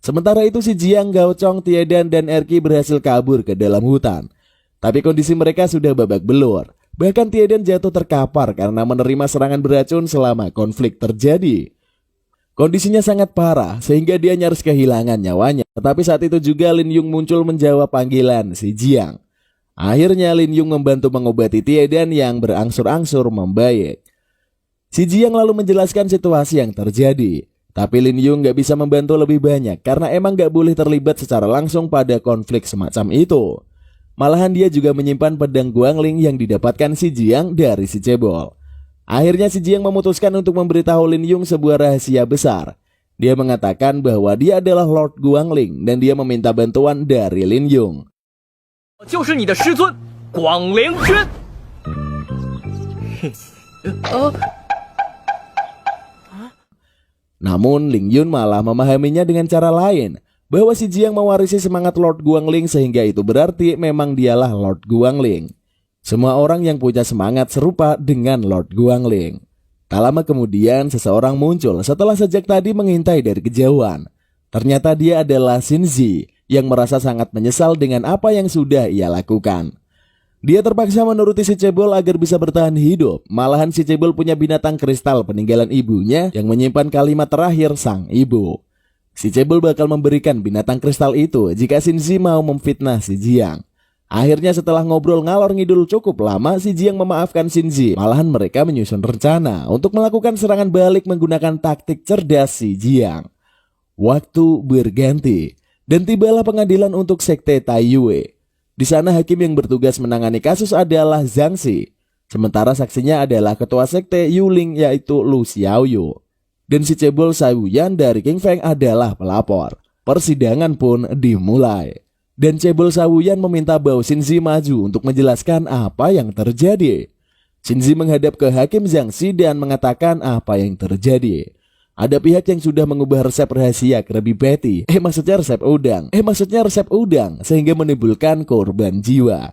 Speaker 1: Sementara itu si Jiang, Gao Chong, Tiedan, dan Erki berhasil kabur ke dalam hutan. Tapi kondisi mereka sudah babak belur. Bahkan Tiedan jatuh terkapar karena menerima serangan beracun selama konflik terjadi. Kondisinya sangat parah sehingga dia nyaris kehilangan nyawanya. Tetapi saat itu juga Lin Yun muncul menjawab panggilan si Jiang. Akhirnya Lin Yun membantu mengobati Tiedan yang berangsur-angsur membaik. Si Jiang lalu menjelaskan situasi yang terjadi. Tapi Lin Yun gak bisa membantu lebih banyak karena emang gak boleh terlibat secara langsung pada konflik semacam itu. Malahan dia juga menyimpan pedang Guangling yang didapatkan si Jiang dari si Cebol. Akhirnya si Jiang memutuskan untuk memberitahu Lin Yun sebuah rahasia besar. Dia mengatakan bahwa dia adalah Lord Guangling dan dia meminta bantuan dari Lin Yun.
Speaker 3: 就是你的师尊广陵君。
Speaker 1: Namun Lin Yun malah memahaminya dengan cara lain, bahwa si Jiang mewarisi semangat Lord Guangling sehingga itu berarti memang dialah Lord Guangling. Semua orang yang punya semangat serupa dengan Lord Guangling. Tak lama kemudian seseorang muncul setelah sejak tadi mengintai dari kejauhan. Ternyata dia adalah Xin Zi yang merasa sangat menyesal dengan apa yang sudah ia lakukan. Dia terpaksa menuruti si Cebol agar bisa bertahan hidup. Malahan si Cebol punya binatang kristal peninggalan ibunya yang menyimpan kalimat terakhir sang ibu. Si Cebol bakal memberikan binatang kristal itu jika Xin Zi mau memfitnah si Jiang. Akhirnya setelah ngobrol ngalor ngidul cukup lama, si Jiang memaafkan Xin Zi. Malahan mereka menyusun rencana untuk melakukan serangan balik menggunakan taktik cerdas si Jiang. Waktu berganti dan tibalah pengadilan untuk sekte Taiyue. Di sana hakim yang bertugas menangani kasus adalah Zhang Xi. Sementara saksinya adalah ketua sekte Yuling yaitu Lu Xiaoyu. Dan si Cebol Shaoyan dari King Feng adalah pelapor. Persidangan pun dimulai. Dan Cebol Shaoyan meminta Bao Xinzi maju untuk menjelaskan apa yang terjadi. Xinzi menghadap ke hakim Zhang Xi dan mengatakan apa yang terjadi. Ada pihak yang sudah mengubah resep rahasia Krabby Patty. Maksudnya resep udang. Sehingga menimbulkan korban jiwa.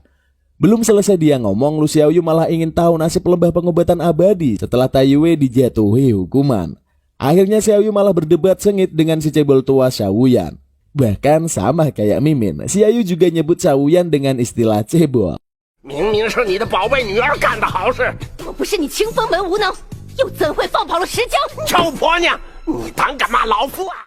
Speaker 1: Belum selesai dia ngomong, Lu Xiaoyu malah ingin tahu nasib lembah pengobatan abadi setelah Taiyue dijatuhi hukuman. Akhirnya Xiaoyu malah berdebat sengit dengan si Cebol tua Shaoyan. Bahkan sama kayak Mimin, Xiaoyu juga nyebut Shaoyan dengan istilah Cebol.
Speaker 4: 明明是你的宝贝女儿干的好事，
Speaker 5: 我不是你清风门无能，又怎会放跑了石江？
Speaker 4: 臭婆娘，你胆敢骂老夫啊！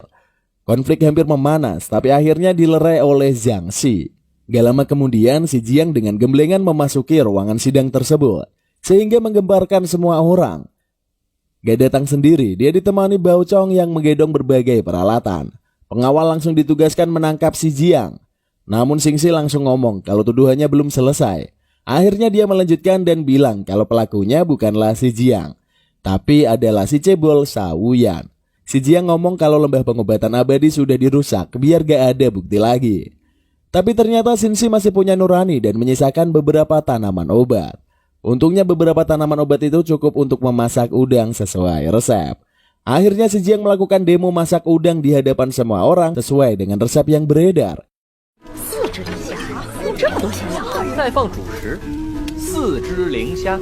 Speaker 1: Konflik hampir memanas, tapi akhirnya dilerai oleh Zhang Xi. Gak lama kemudian, si Jiang dengan gemblengan memasuki ruangan sidang tersebut, sehingga menggemparkan semua orang. Gak datang sendiri, dia ditemani Bao Chong yang menggendong berbagai peralatan. Pengawal langsung ditugaskan menangkap si Jiang. Namun Xingxi langsung ngomong kalau tuduhannya belum selesai. Akhirnya dia melanjutkan dan bilang kalau pelakunya bukanlah si Jiang, tapi adalah si Cebol Shaoyan. Si Jiang ngomong kalau lembah pengobatan abadi sudah dirusak biar gak ada bukti lagi. Tapi ternyata Xingxi masih punya nurani dan menyisakan beberapa tanaman obat. Untungnya beberapa tanaman obat itu cukup untuk memasak udang sesuai resep. Akhirnya si Jiang melakukan demo masak udang di hadapan semua orang sesuai dengan resep yang beredar.
Speaker 5: 4只磷虾，用这么多香料？
Speaker 3: 再放主食，4只磷虾。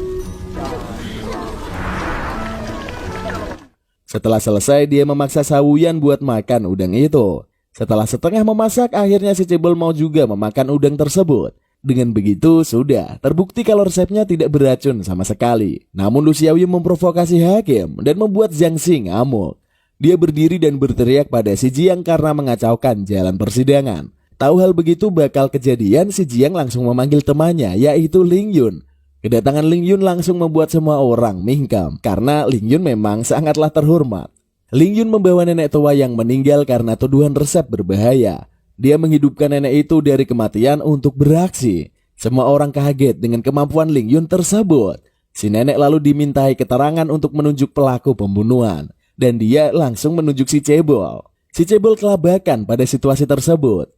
Speaker 1: Setelah selesai dia memaksa Shaoyan buat makan udang itu. Setelah setengah memasak akhirnya si Cebol mau juga memakan udang tersebut. Dengan begitu sudah terbukti kalau resepnya tidak beracun sama sekali. Namun Lu Xiaoyu memprovokasi hakim dan membuat Zhang Xi ngamuk. Dia berdiri dan berteriak pada si Jiang karena mengacaukan jalan persidangan. Tahu hal begitu bakal kejadian, si Jiang langsung memanggil temannya yaitu Ling Yun. Kedatangan Ling Yun langsung membuat semua orang mingkem karena Ling Yun memang sangatlah terhormat. Ling Yun membawa nenek tua yang meninggal karena tuduhan resep berbahaya. Dia menghidupkan nenek itu dari kematian untuk beraksi. Semua orang kaget dengan kemampuan Ling Yun tersebut. Si nenek lalu dimintai keterangan untuk menunjuk pelaku pembunuhan. Dan dia langsung menunjuk si Cebol. Si Cebol kelabakan pada situasi tersebut.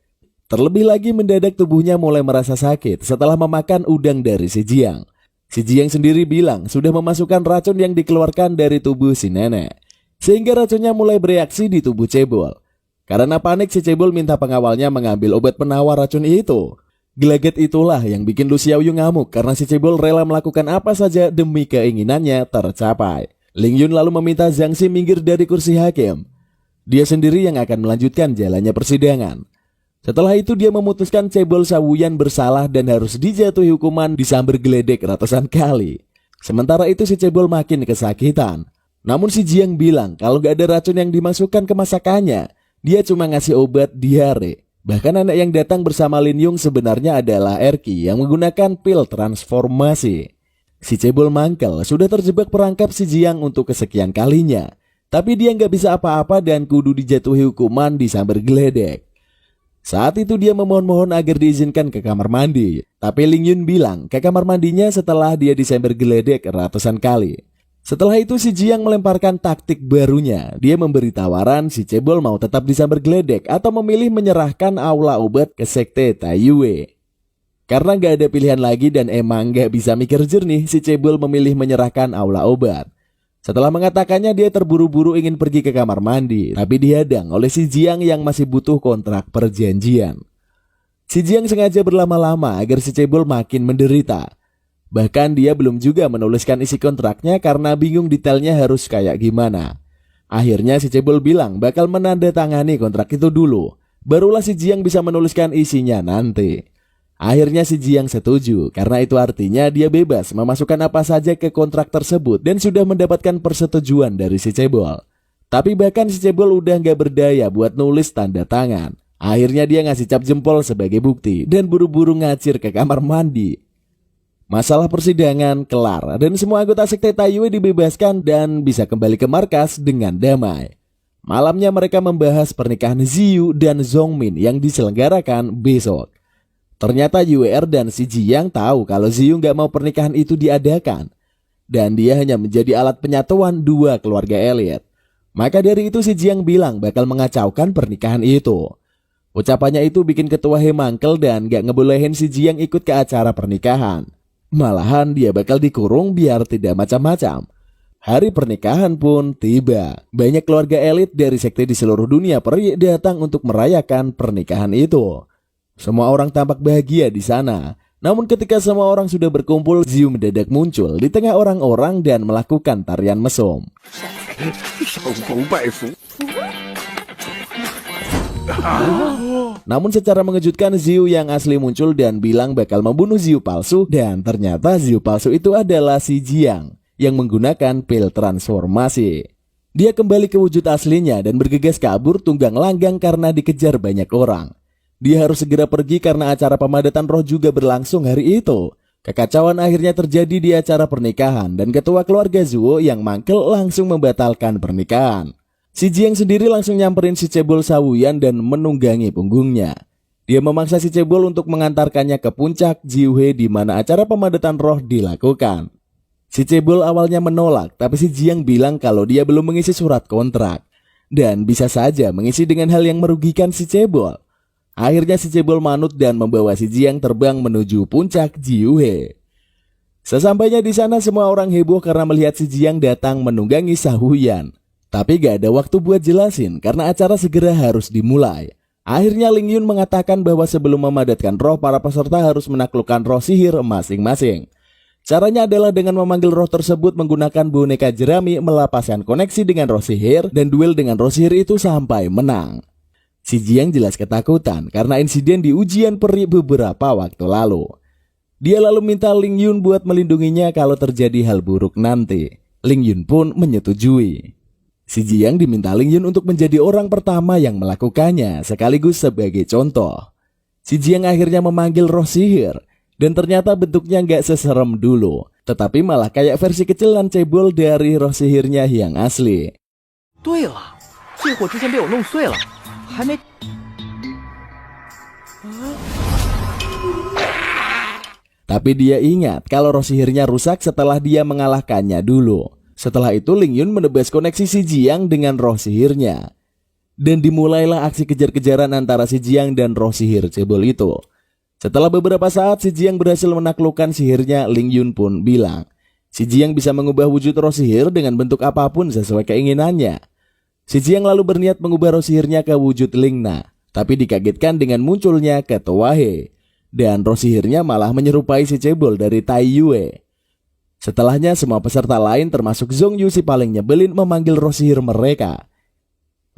Speaker 1: Terlebih lagi mendadak tubuhnya mulai merasa sakit setelah memakan udang dari si Jiang. Si Jiang sendiri bilang sudah memasukkan racun yang dikeluarkan dari tubuh si nenek. Sehingga racunnya mulai bereaksi di tubuh Cebol. Karena panik si Cebol minta pengawalnya mengambil obat penawar racun itu. Gelagat itulah yang bikin Lu Xiaoyu ngamuk karena si Cebol rela melakukan apa saja demi keinginannya tercapai. Ling Yun lalu meminta Zhang Xi minggir dari kursi hakim. Dia sendiri yang akan melanjutkan jalannya persidangan. Setelah itu dia memutuskan cebol Sawuyan bersalah dan harus dijatuhi hukuman disambar geledek ratusan kali. Sementara itu si cebol makin kesakitan. Namun si Jiang bilang kalau gak ada racun yang dimasukkan ke masakannya, dia cuma ngasih obat diare. Bahkan anak yang datang bersama Lin Yun sebenarnya adalah Erki yang menggunakan pil transformasi. Si cebol mangkel sudah terjebak perangkap si Jiang untuk kesekian kalinya. Tapi dia nggak bisa apa-apa dan kudu dijatuhi hukuman disambar geledek. Saat itu dia memohon-mohon agar diizinkan ke kamar mandi. Tapi Lin Yun bilang ke kamar mandinya setelah dia disambar geledek ratusan kali. Setelah itu si Jiang melemparkan taktik barunya. Dia memberi tawaran si cebol mau tetap disambar geledek atau memilih menyerahkan aula obat ke sekte Taiyue. Karena gak ada pilihan lagi dan emang gak bisa mikir jernih, si cebol memilih menyerahkan aula obat. Setelah mengatakannya dia terburu-buru ingin pergi ke kamar mandi, tapi dihadang oleh si Jiang yang masih butuh kontrak perjanjian. Si Jiang sengaja berlama-lama agar si cebol makin menderita. Bahkan dia belum juga menuliskan isi kontraknya karena bingung detailnya harus kayak gimana. Akhirnya si cebol bilang bakal menandatangani kontrak itu dulu, barulah si Jiang bisa menuliskan isinya nanti. Akhirnya si Jiang setuju, karena itu artinya dia bebas memasukkan apa saja ke kontrak tersebut dan sudah mendapatkan persetujuan dari si cebol. Tapi bahkan si cebol udah gak berdaya buat nulis tanda tangan. Akhirnya dia ngasih cap jempol sebagai bukti dan buru-buru ngacir ke kamar mandi. Masalah persidangan kelar dan semua anggota sekte Taiyue dibebaskan dan bisa kembali ke markas dengan damai. Malamnya mereka membahas pernikahan Ziyu dan Zongmin yang diselenggarakan besok. Ternyata UR dan si Jiang tahu kalau Ziyu nggak mau pernikahan itu diadakan. Dan dia hanya menjadi alat penyatuan dua keluarga elit. Maka dari itu si Jiang bilang bakal mengacaukan pernikahan itu. Ucapannya itu bikin ketua He mangkel dan gak ngebolehin si Jiang ikut ke acara pernikahan. Malahan dia bakal dikurung biar tidak macam-macam. Hari pernikahan pun tiba. Banyak keluarga elit dari sekte di seluruh dunia peri datang untuk merayakan pernikahan itu. Semua orang tampak bahagia di sana. Namun ketika semua orang sudah berkumpul, Ziyu mendadak muncul di tengah orang-orang dan melakukan tarian mesum. Namun secara mengejutkan Ziyu yang asli muncul dan bilang bakal membunuh Ziyu palsu. Dan ternyata Ziyu palsu itu adalah si Jiang yang menggunakan pil transformasi. Dia kembali ke wujud aslinya dan bergegas kabur tunggang langgang karena dikejar banyak orang. Dia harus segera pergi karena acara pemadatan roh juga berlangsung hari itu. Kekacauan akhirnya terjadi di acara pernikahan dan ketua keluarga Zuo yang mangkel langsung membatalkan pernikahan. Si Jiang sendiri langsung nyamperin si cebol Sawuyan dan menunggangi punggungnya. Dia memaksa si cebol untuk mengantarkannya ke puncak Jiuhe di mana acara pemadatan roh dilakukan. Si cebol awalnya menolak, tapi si Jiang bilang kalau dia belum mengisi surat kontrak dan bisa saja mengisi dengan hal yang merugikan si cebol. Akhirnya si cebol manut dan membawa si Jiang terbang menuju puncak Jiuhe. Sesampainya di sana semua orang heboh karena melihat si Jiang datang menunggangi Sawuyan. Tapi gak ada waktu buat jelasin karena acara segera harus dimulai. Akhirnya Lin Yun mengatakan bahwa sebelum memadatkan roh, para peserta harus menaklukkan roh sihir masing-masing. Caranya adalah dengan memanggil roh tersebut menggunakan boneka jerami, melapaskan koneksi dengan roh sihir, dan duel dengan roh sihir itu sampai menang. Si Jiang jelas ketakutan karena insiden di ujian peri beberapa waktu lalu. Dia lalu minta Lin Yun buat melindunginya kalau terjadi hal buruk nanti. Lin Yun pun menyetujui. Si Jiang diminta Lin Yun untuk menjadi orang pertama yang melakukannya sekaligus sebagai contoh. Si Jiang akhirnya memanggil roh sihir dan ternyata bentuknya nggak seserem dulu, tetapi malah kayak versi kecilan cebol dari roh sihirnya yang asli.
Speaker 3: 对了，这货之前被我弄碎了，还没。
Speaker 1: Tapi dia ingat kalau roh sihirnya rusak setelah dia mengalahkannya dulu. Setelah itu Lin Yun menebas koneksi si Jiang dengan roh sihirnya. Dan dimulailah aksi kejar-kejaran antara si Jiang dan roh sihir cebol itu. Setelah beberapa saat si Jiang berhasil menaklukkan sihirnya, Lin Yun pun bilang si Jiang bisa mengubah wujud roh sihir dengan bentuk apapun sesuai keinginannya. Si Jiang lalu berniat mengubah roh sihirnya ke wujud Lingna, tapi dikagetkan dengan munculnya ketua He. Dan roh sihirnya malah menyerupai si cebol dari Taiyue. Setelahnya semua peserta lain termasuk Zhong Yu si paling nyebelin memanggil roh sihir mereka.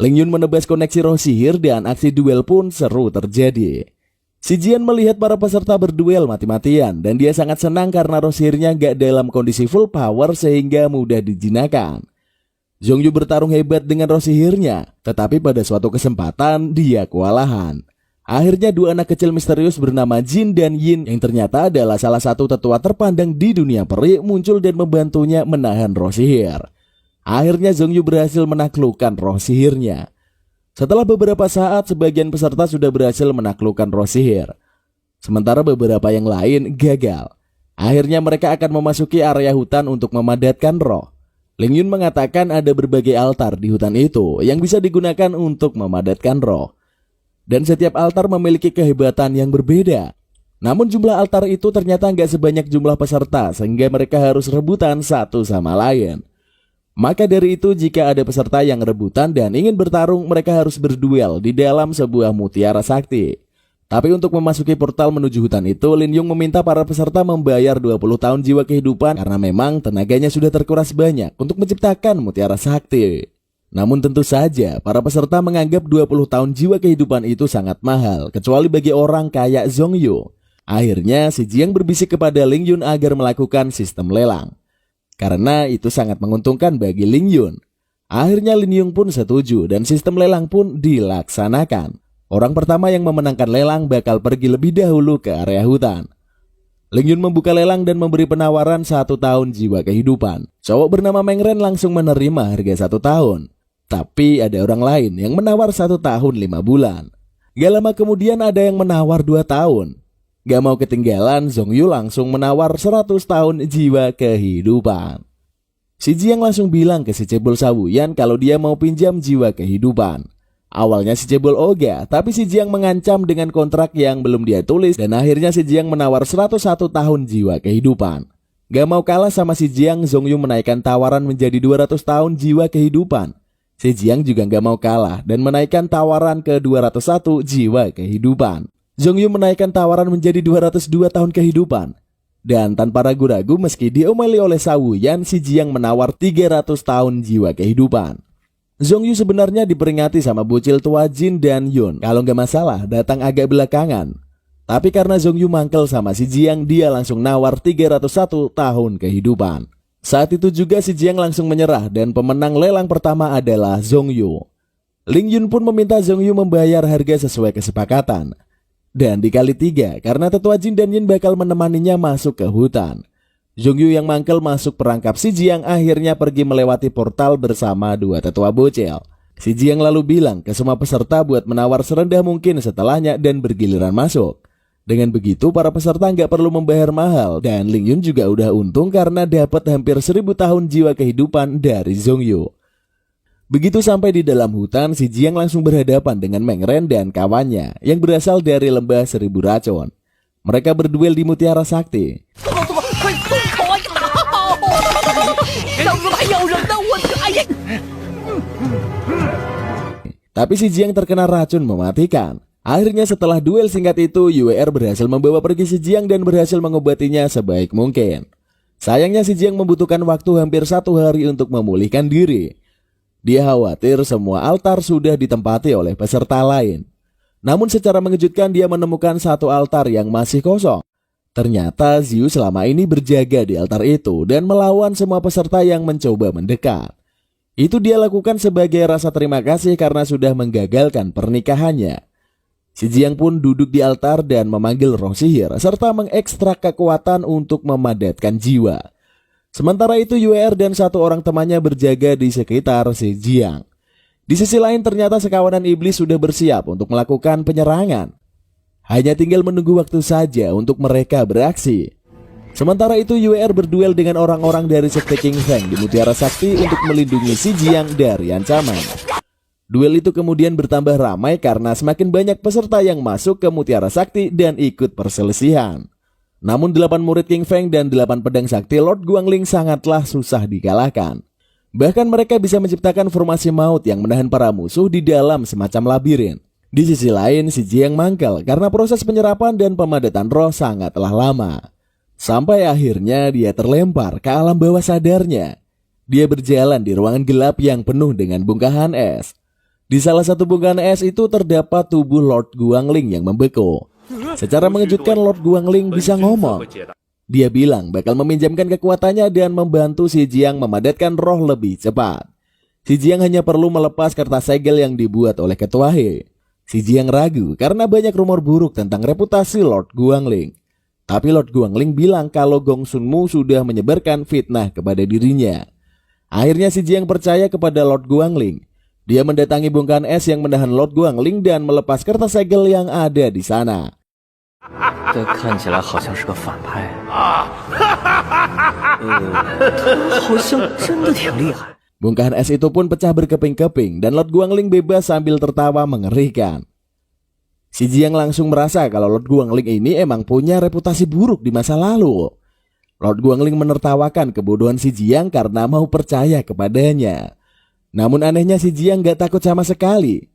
Speaker 1: Ling Yun menebas koneksi roh sihir dan aksi duel pun seru terjadi. Si Jian melihat para peserta berduel mati-matian dan dia sangat senang karena roh sihirnya gak dalam kondisi full power sehingga mudah dijinakan. Zhong Yu bertarung hebat dengan roh sihirnya, tetapi pada suatu kesempatan dia kewalahan. Akhirnya dua anak kecil misterius bernama Jin dan Yin yang ternyata adalah salah satu tetua terpandang di dunia peri muncul dan membantunya menahan roh sihir. Akhirnya Zhong Yu berhasil menaklukkan roh sihirnya. Setelah beberapa saat sebagian peserta sudah berhasil menaklukkan roh sihir. Sementara beberapa yang lain gagal. Akhirnya mereka akan memasuki area hutan untuk memadatkan roh. Ling Yun mengatakan ada berbagai altar di hutan itu yang bisa digunakan untuk memadatkan roh. Dan setiap altar memiliki kehebatan yang berbeda. Namun jumlah altar itu ternyata nggak sebanyak jumlah peserta sehingga mereka harus rebutan satu sama lain. Maka dari itu jika ada peserta yang rebutan dan ingin bertarung mereka harus berduel di dalam sebuah mutiara sakti. Tapi untuk memasuki portal menuju hutan itu Lin Yun meminta para peserta membayar 20 tahun jiwa kehidupan karena memang tenaganya sudah terkuras banyak untuk menciptakan mutiara sakti. Namun tentu saja para peserta menganggap 20 tahun jiwa kehidupan itu sangat mahal kecuali bagi orang kayak Zhong Yu. Akhirnya si Jiang berbisik kepada Ling Yun agar melakukan sistem lelang. Karena itu sangat menguntungkan bagi Ling Yun. Akhirnya Lin Yun pun setuju dan sistem lelang pun dilaksanakan. Orang pertama yang memenangkan lelang bakal pergi lebih dahulu ke area hutan. Ling Yun membuka lelang dan memberi penawaran 1 tahun jiwa kehidupan. Cowok bernama Meng Ren langsung menerima harga 1 tahun. Tapi ada orang lain yang menawar 1 tahun 5 bulan. Gak lama kemudian ada yang menawar 2 tahun. Gak mau ketinggalan, Zhong Yu langsung menawar 100 tahun jiwa kehidupan. Si Jiang langsung bilang ke si cebol Sawuyan kalau dia mau pinjam jiwa kehidupan. Awalnya si cebol ogah, tapi si Jiang mengancam dengan kontrak yang belum dia tulis dan akhirnya si Jiang menawar 101 tahun jiwa kehidupan. Gak mau kalah sama si Jiang, Zhong Yu menaikkan tawaran menjadi 200 tahun jiwa kehidupan. Si Jiang juga gak mau kalah dan menaikkan tawaran ke 201 jiwa kehidupan. Zhong Yu menaikkan tawaran menjadi 202 tahun kehidupan. Dan tanpa ragu-ragu meski diomeli oleh Sawuyan, si Jiang menawar 300 tahun jiwa kehidupan. Zhong Yu sebenarnya diperingati sama bocil tua Jin dan Yun kalau gak masalah datang agak belakangan. Tapi karena Zhong Yu mangkel sama si Jiang, dia langsung nawar 301 tahun kehidupan. Saat itu juga si Jiang langsung menyerah dan pemenang lelang pertama adalah Zhong Yu. Ling Yun pun meminta Zhong Yu membayar harga sesuai kesepakatan. Dan dikali 3 karena tetua Jin dan Yin bakal menemaninya masuk ke hutan. Zhong Yu yang mangkel masuk perangkap si Jiang akhirnya pergi melewati portal bersama 2 tetua bocil. Si Jiang lalu bilang ke semua peserta buat menawar serendah mungkin setelahnya dan bergiliran masuk. Dengan begitu para peserta nggak perlu membayar mahal dan Ling Yun juga udah untung karena dapat hampir 1000 tahun jiwa kehidupan dari Zhong Yu. Begitu sampai di dalam hutan, si Jiang langsung berhadapan dengan Meng Ren dan kawannya yang berasal dari lembah 1000 racun. Mereka berduel di mutiara sakti. Tapi si Jiang terkena racun mematikan. Akhirnya setelah duel singkat itu, UER berhasil membawa pergi si Jiang dan berhasil mengobatinya sebaik mungkin. Sayangnya si Jiang membutuhkan waktu hampir 1 hari untuk memulihkan diri. Dia khawatir semua altar sudah ditempati oleh peserta lain. Namun secara mengejutkan dia menemukan 1 altar yang masih kosong. Ternyata Ziyu selama ini berjaga di altar itu dan melawan semua peserta yang mencoba mendekat. Itu dia lakukan sebagai rasa terima kasih karena sudah menggagalkan pernikahannya. Si Jiang pun duduk di altar dan memanggil roh sihir serta mengekstrak kekuatan untuk memadatkan jiwa. Sementara itu UER dan 1 orang temannya berjaga di sekitar si Jiang. Di sisi lain ternyata sekawanan iblis sudah bersiap untuk melakukan penyerangan. Hanya tinggal menunggu waktu saja untuk mereka beraksi. Sementara itu UER berduel dengan orang-orang dari sekte King Feng di Mutiara Sakti untuk melindungi si Jiang dari ancaman. Duel itu kemudian bertambah ramai karena semakin banyak peserta yang masuk ke Mutiara Sakti dan ikut perselisihan. Namun 8 murid King Feng dan 8 pedang sakti Lord Guangling sangatlah susah dikalahkan. Bahkan mereka bisa menciptakan formasi maut yang menahan para musuh di dalam semacam labirin. Di sisi lain si Jiang mangkel karena proses penyerapan dan pemadatan roh sangatlah lama. Sampai akhirnya dia terlempar ke alam bawah sadarnya. Dia berjalan di ruangan gelap yang penuh dengan bongkahan es. Di salah satu bongkahan es itu terdapat tubuh Lord Guangling yang membeku. Secara mengejutkan Lord Guangling bisa ngomong. Dia bilang bakal meminjamkan kekuatannya dan membantu Si Jiang memadatkan roh lebih cepat. Si Jiang hanya perlu melepas kertas segel yang dibuat oleh Ketua He. Si Jiang ragu karena banyak rumor buruk tentang reputasi Lord Guangling. Tapi Lord Guangling bilang kalau Gong Sunmu sudah menyebarkan fitnah kepada dirinya. Akhirnya Si Jiang percaya kepada Lord Guangling. Dia mendatangi bongkahan es yang menahan Lord Guangling dan melepas kertas segel yang ada di sana.
Speaker 3: 这看起来好像是个反派好像真的挺厉害。
Speaker 1: Bongkahan es itu pun pecah berkeping-keping dan Lord Guangling bebas sambil tertawa mengerikan. Si Jiang langsung merasa kalau Lord Guangling ini emang punya reputasi buruk di masa lalu. Lord Guangling menertawakan kebodohan Si Jiang karena mau percaya kepadanya. Namun anehnya Si Jiang gak takut sama sekali.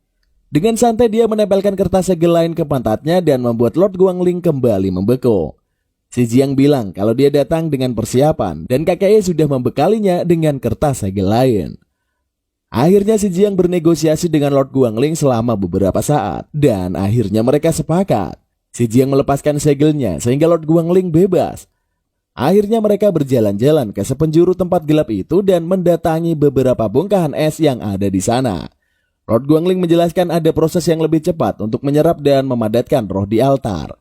Speaker 1: Dengan santai dia menempelkan kertas segel lain ke pantatnya dan membuat Lord Guangling kembali membeku. Si Jiang bilang kalau dia datang dengan persiapan dan kakeknya sudah membekalinya dengan kertas segel lain. Akhirnya Si Jiang bernegosiasi dengan Lord Guangling selama beberapa saat dan akhirnya mereka sepakat. Si Jiang melepaskan segelnya sehingga Lord Guangling bebas. Akhirnya mereka berjalan-jalan ke sepenjuru tempat gelap itu dan mendatangi beberapa bongkahan es yang ada di sana. Lord Guangling menjelaskan ada proses yang lebih cepat untuk menyerap dan memadatkan roh di altar.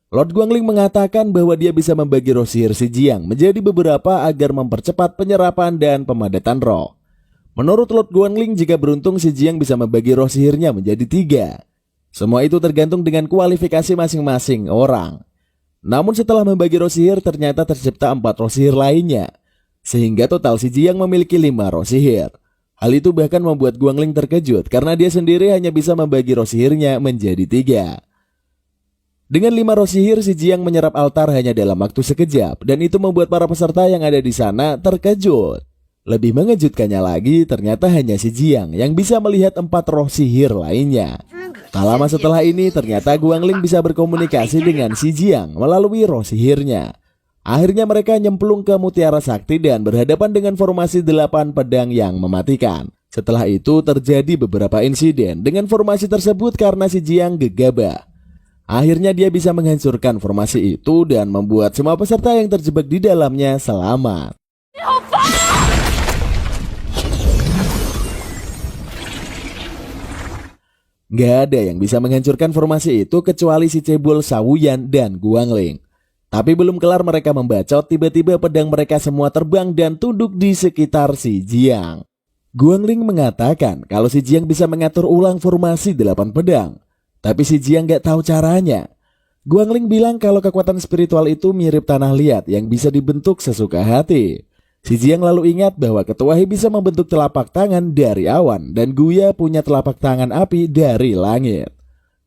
Speaker 1: Lord Guangling mengatakan bahwa dia bisa membagi roh sihir Si Jiang menjadi beberapa agar mempercepat penyerapan dan pemadatan roh. Menurut Lord Guangling, jika beruntung Si Jiang bisa membagi roh sihirnya menjadi 3. Semua itu tergantung dengan kualifikasi masing-masing orang. Namun setelah membagi roh sihir ternyata tercipta 4 roh sihir lainnya. Sehingga total Si Jiang memiliki 5 roh sihir. Hal itu bahkan membuat Guangling terkejut karena dia sendiri hanya bisa membagi roh sihirnya menjadi 3. Dengan 5 roh sihir, Si Jiang menyerap altar hanya dalam waktu sekejap dan itu membuat para peserta yang ada di sana terkejut. Lebih mengejutkannya lagi, ternyata hanya Si Jiang yang bisa melihat 4 roh sihir lainnya. Tak lama setelah ini, ternyata Guangling bisa berkomunikasi dengan Si Jiang melalui roh sihirnya. Akhirnya mereka nyemplung ke Mutiara Sakti dan berhadapan dengan formasi 8 pedang yang mematikan. Setelah itu terjadi beberapa insiden dengan formasi tersebut karena Si Jiang gegabah. Akhirnya dia bisa menghancurkan formasi itu dan membuat semua peserta yang terjebak di dalamnya selamat. Gak ada yang bisa menghancurkan formasi itu kecuali si cebol Shaoyan dan Guangling. Tapi belum kelar mereka membacot, tiba-tiba pedang mereka semua terbang dan tunduk di sekitar Si Jiang. Guangling mengatakan kalau Si Jiang bisa mengatur ulang formasi 8 pedang. Tapi Si Jiang gak tahu caranya. Guangling bilang kalau kekuatan spiritual itu mirip tanah liat yang bisa dibentuk sesuka hati. Si Jiang lalu ingat bahwa Ketua He bisa membentuk telapak tangan dari awan dan Guya punya telapak tangan api dari langit.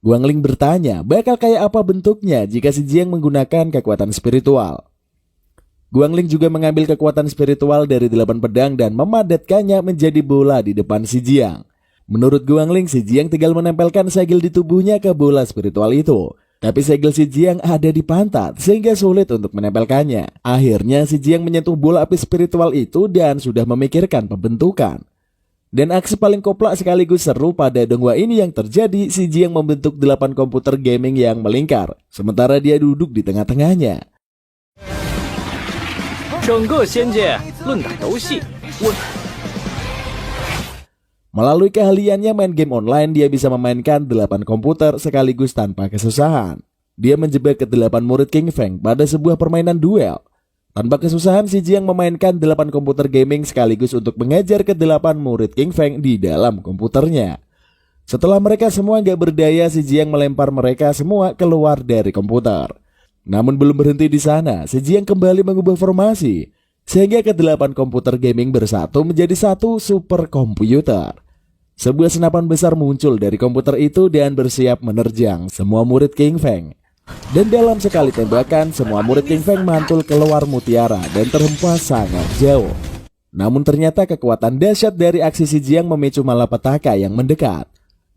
Speaker 1: Guangling bertanya, bakal kayak apa bentuknya jika Si Jiang menggunakan kekuatan spiritual? Guangling juga mengambil kekuatan spiritual dari 8 pedang dan memadatkannya menjadi bola di depan Si Jiang. Menurut Guangling, Si Jiang tinggal menempelkan segel di tubuhnya ke bola spiritual itu. Tapi segel Si Jiang ada di pantat sehingga sulit untuk menempelkannya. Akhirnya Si Jiang menyentuh bola api spiritual itu dan sudah memikirkan pembentukan. Dan aksi paling koplak sekaligus seru pada donghua ini yang terjadi, Si Jiang membentuk 8 komputer gaming yang melingkar, sementara dia duduk di tengah-tengahnya.
Speaker 3: 整个仙界论打游戏，我
Speaker 1: Melalui keahliannya main game online, dia bisa memainkan 8 komputer sekaligus tanpa kesusahan. Dia menjebak ke-8 murid King Feng pada sebuah permainan duel. Tanpa kesusahan, Si Jiang memainkan 8 komputer gaming sekaligus untuk mengajar ke-8 murid King Feng di dalam komputernya. Setelah mereka semua gak berdaya, Si Jiang melempar mereka semua keluar dari komputer. Namun belum berhenti di sana, Si Jiang kembali mengubah formasi, sehingga ke-8 komputer gaming bersatu menjadi satu super komputer. Sebuah senapan besar muncul dari komputer itu dan bersiap menerjang semua murid King Feng. Dan dalam sekali tembakan, semua murid King Feng mantul keluar mutiara dan terhempas sangat jauh. Namun ternyata kekuatan dahsyat dari aksi Si Jiang memicu malapetaka yang mendekat.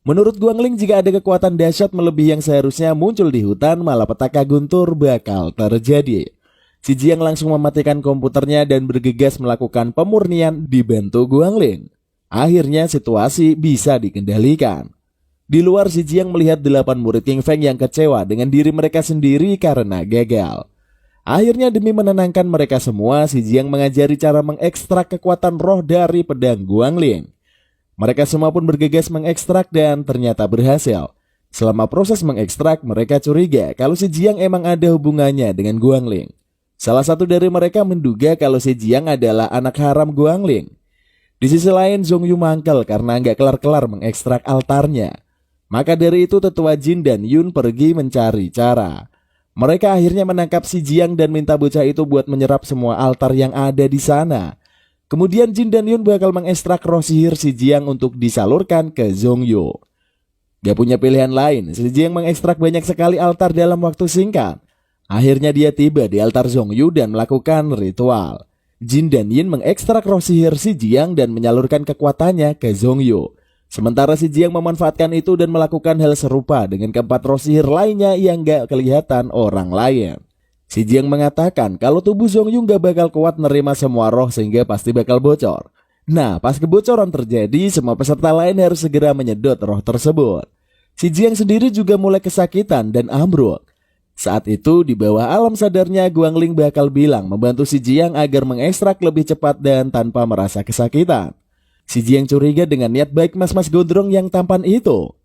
Speaker 1: Menurut Guangling, jika ada kekuatan dahsyat melebihi yang seharusnya muncul di hutan, malapetaka guntur bakal terjadi. Si Jiang langsung mematikan komputernya dan bergegas melakukan pemurnian dibantu Guangling. Akhirnya situasi bisa dikendalikan. Di luar, si Jiang melihat 8 murid King Feng yang kecewa dengan diri mereka sendiri karena gagal. Akhirnya demi menenangkan mereka semua, si Jiang mengajari cara mengekstrak kekuatan roh dari pedang Guangling. Mereka semua pun bergegas mengekstrak dan ternyata berhasil. Selama proses mengekstrak, mereka curiga kalau si Jiang emang ada hubungannya dengan Guangling. Salah satu dari mereka menduga kalau si Jiang adalah anak haram Guangling. Di sisi lain, Zhong Yu mangkel karena nggak kelar-kelar mengekstrak altarnya. Maka dari itu tetua Jin dan Yun pergi mencari cara. Mereka akhirnya menangkap si Jiang dan minta bocah itu buat menyerap semua altar yang ada di sana. Kemudian Jin dan Yun bakal mengekstrak roh sihir si Jiang untuk disalurkan ke Zhong Yu. Gak punya pilihan lain, si Jiang mengekstrak banyak sekali altar dalam waktu singkat. Akhirnya dia tiba di altar Zhong Yu dan melakukan ritual. Jin dan Yin mengekstrak roh sihir si Jiang dan menyalurkan kekuatannya ke Zhong Yu. Sementara si Jiang memanfaatkan itu dan melakukan hal serupa dengan keempat roh sihir lainnya yang gak kelihatan orang lain. Si Jiang mengatakan kalau tubuh Zhong Yu gak bakal kuat menerima semua roh sehingga pasti bakal bocor. Nah, pas kebocoran terjadi, semua peserta lain harus segera menyedot roh tersebut. Si Jiang sendiri juga mulai kesakitan dan ambruk. Saat itu di bawah alam sadarnya, Guangling bakal bilang membantu si Jiang agar mengekstrak lebih cepat dan tanpa merasa kesakitan. Si Jiang curiga dengan niat baik mas-mas gondrong yang tampan itu.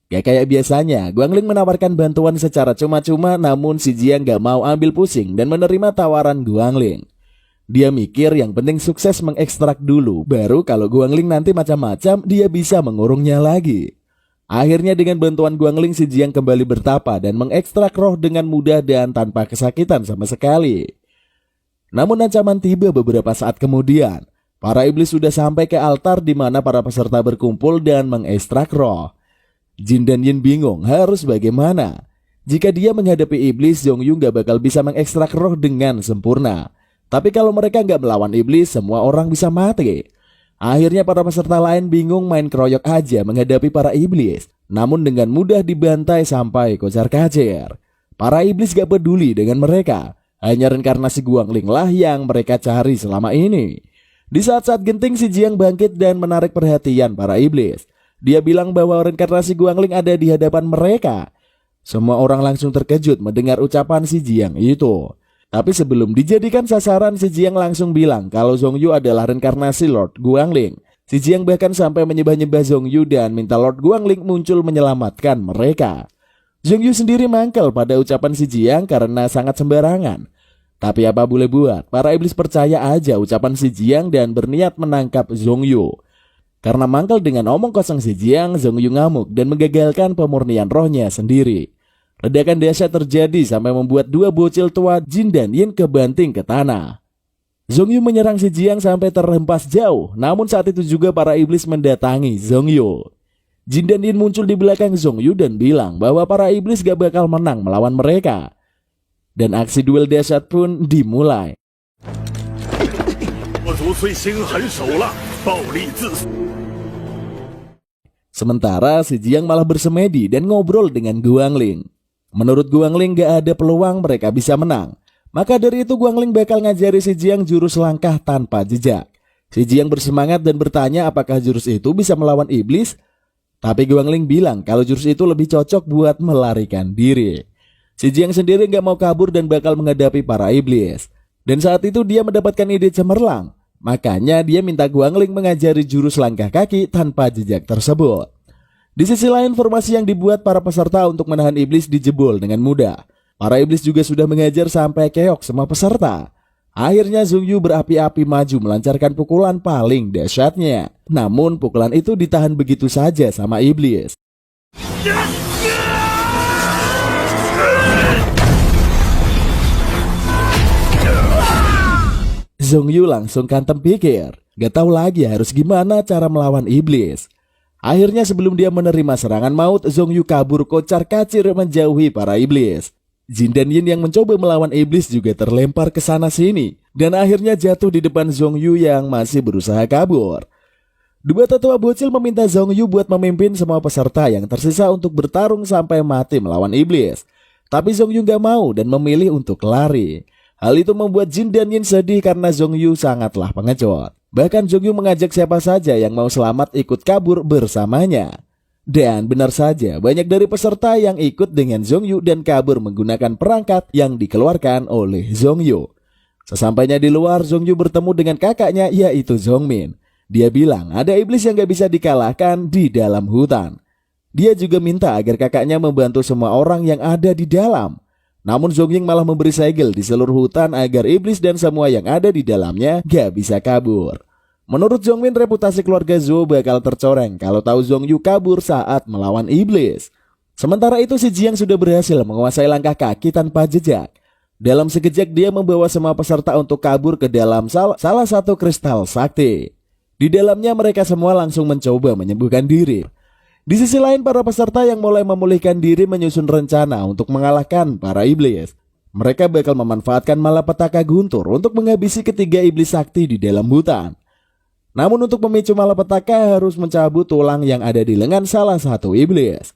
Speaker 1: Gak kayak biasanya, Guangling menawarkan bantuan secara cuma-cuma, namun si Jiang gak mau ambil pusing dan menerima tawaran Guangling. Dia mikir yang penting sukses mengekstrak dulu, baru kalau Guangling nanti macam-macam dia bisa mengurungnya lagi. Akhirnya dengan bantuan Guangling, si Jiang kembali bertapa dan mengekstrak roh dengan mudah dan tanpa kesakitan sama sekali. Namun ancaman tiba beberapa saat kemudian. Para iblis sudah sampai ke altar di mana para peserta berkumpul dan mengekstrak roh. Jin dan Yin bingung harus bagaimana. Jika dia menghadapi iblis, Zhong Yu gak bakal bisa mengekstrak roh dengan sempurna. Tapi kalau mereka gak melawan iblis, semua orang bisa mati. Akhirnya para peserta lain bingung main keroyok aja menghadapi para iblis. Namun dengan mudah dibantai sampai kocar-kacir. Para iblis gak peduli dengan mereka. Hanya reinkarnasi Guangling lah yang mereka cari selama ini. Di saat-saat genting, si Jiang bangkit dan menarik perhatian para iblis. Dia bilang bahwa reinkarnasi Guangling ada di hadapan mereka. Semua orang langsung terkejut mendengar ucapan si Jiang itu. Tapi sebelum dijadikan sasaran, si Jiang langsung bilang kalau Zhong Yu adalah reinkarnasi Lord Guangling. Si Jiang bahkan sampai menyembah-nyembah Zhong Yu dan minta Lord Guangling muncul menyelamatkan mereka. Zhong Yu sendiri mangkel pada ucapan si Jiang karena sangat sembarangan. Tapi apa boleh buat, para iblis percaya aja ucapan si Jiang dan berniat menangkap Zhong Yu. Karena mangkel dengan omong kosong si Jiang, Zhong Yu ngamuk dan menggagalkan pemurnian rohnya sendiri. Ledakan dahsyat terjadi sampai membuat dua bocil tua Jin dan Yin kebanting ke tanah. Zhong Yu menyerang si Jiang sampai terhempas jauh, namun saat itu juga para iblis mendatangi Zhong Yu. Jin dan Yin muncul di belakang Zhong Yu dan bilang bahwa para iblis gak bakal menang melawan mereka. Dan aksi duel dahsyat pun dimulai. Sementara si Jiang malah bersemedi dan ngobrol dengan Guangling. Menurut Guangling gak ada peluang mereka bisa menang. Maka dari itu Guangling bakal ngajari si Jiang jurus langkah tanpa jejak. Si Jiang bersemangat dan bertanya apakah jurus itu bisa melawan iblis. Tapi Guangling bilang kalau jurus itu lebih cocok buat melarikan diri. Si Jiang sendiri gak mau kabur dan bakal menghadapi para iblis. Dan saat itu dia mendapatkan ide cemerlang. Makanya dia minta Guangling mengajari jurus langkah kaki tanpa jejak tersebut. Di sisi lain, formasi yang dibuat para peserta untuk menahan iblis dijebol dengan mudah. Para iblis juga sudah mengajar sampai keok semua peserta. Akhirnya Zhong Yu berapi-api maju melancarkan pukulan paling dahsyatnya. Namun pukulan itu ditahan begitu saja sama iblis. Zhong Yu langsung kantem pikir, gak tahu lagi harus gimana cara melawan iblis. Akhirnya sebelum dia menerima serangan maut, Zhong Yu kabur kocar-kacir menjauhi para iblis. Jin dan Yin yang mencoba melawan iblis juga terlempar ke sana sini dan akhirnya jatuh di depan Zhong Yu yang masih berusaha kabur. Dua tetua bocil meminta Zhong Yu buat memimpin semua peserta yang tersisa untuk bertarung sampai mati melawan iblis. Tapi Zhong Yu gak mau dan memilih untuk lari. Hal itu membuat Jin dan Yin sedih karena Zhong Yu sangatlah pengecut. Bahkan Zhongyu mengajak siapa saja yang mau selamat ikut kabur bersamanya. Dan benar saja, banyak dari peserta yang ikut dengan Zhongyu dan kabur menggunakan perangkat yang dikeluarkan oleh Zhongyu. Sesampainya di luar, Zhongyu bertemu dengan kakaknya yaitu Zhongmin. Dia bilang ada iblis yang gak bisa dikalahkan di dalam hutan. Dia juga minta agar kakaknya membantu semua orang yang ada di dalam. Namun Zongying malah memberi segel di seluruh hutan agar iblis dan semua yang ada di dalamnya gak bisa kabur. Menurut Zhongmin, reputasi keluarga Zhou bakal tercoreng kalau tahu Zhongyu kabur saat melawan iblis. Sementara itu si Jiang sudah berhasil menguasai langkah kaki tanpa jejak. Dalam sekejap dia membawa semua peserta untuk kabur ke dalam salah satu kristal sakti. Di dalamnya mereka semua langsung mencoba menyembuhkan diri. Di sisi lain, para peserta yang mulai memulihkan diri menyusun rencana untuk mengalahkan para iblis. Mereka bakal memanfaatkan malapetaka guntur untuk menghabisi ketiga iblis sakti di dalam hutan. Namun untuk memicu malapetaka harus mencabut tulang yang ada di lengan salah satu iblis.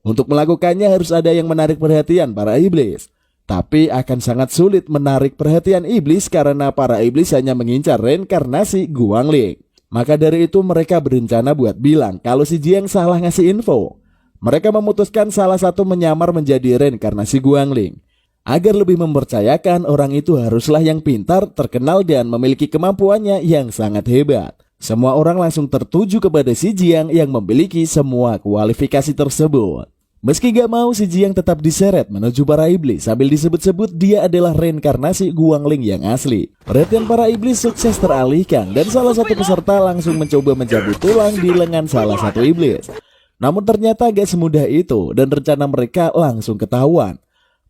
Speaker 1: Untuk melakukannya harus ada yang menarik perhatian para iblis. Tapi akan sangat sulit menarik perhatian iblis karena para iblis hanya mengincar reinkarnasi Guangling. Maka dari itu mereka berencana buat bilang kalau si Jiang salah ngasih info. Mereka memutuskan salah satu menyamar menjadi reinkarnasi Guangling. Agar lebih mempercayakan orang itu haruslah yang pintar, terkenal dan memiliki kemampuannya yang sangat hebat. Semua orang langsung tertuju kepada si Jiang yang memiliki semua kualifikasi tersebut. Meski gak mau, si Jiang tetap diseret menuju para iblis sambil disebut-sebut dia adalah reinkarnasi Guangling yang asli. Perhatian para iblis sukses teralihkan dan salah satu peserta langsung mencoba mencabut tulang di lengan salah satu iblis. Namun ternyata gak semudah itu dan rencana mereka langsung ketahuan.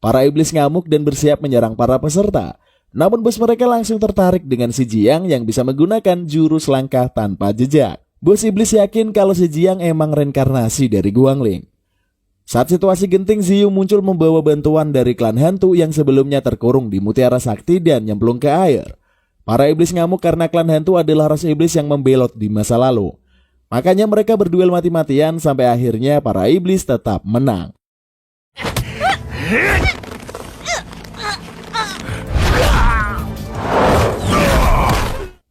Speaker 1: Para iblis ngamuk dan bersiap menyerang para peserta. Namun bos mereka langsung tertarik dengan si Jiang yang bisa menggunakan jurus langkah tanpa jejak. Bos iblis yakin kalau si Jiang emang reinkarnasi dari Guangling. Saat situasi genting, Ziyu muncul membawa bantuan dari klan hantu yang sebelumnya terkurung di Mutiara Sakti dan nyemplung ke air. Para iblis ngamuk karena klan hantu adalah ras iblis yang membelot di masa lalu. Makanya mereka berduel mati-matian sampai akhirnya para iblis tetap menang.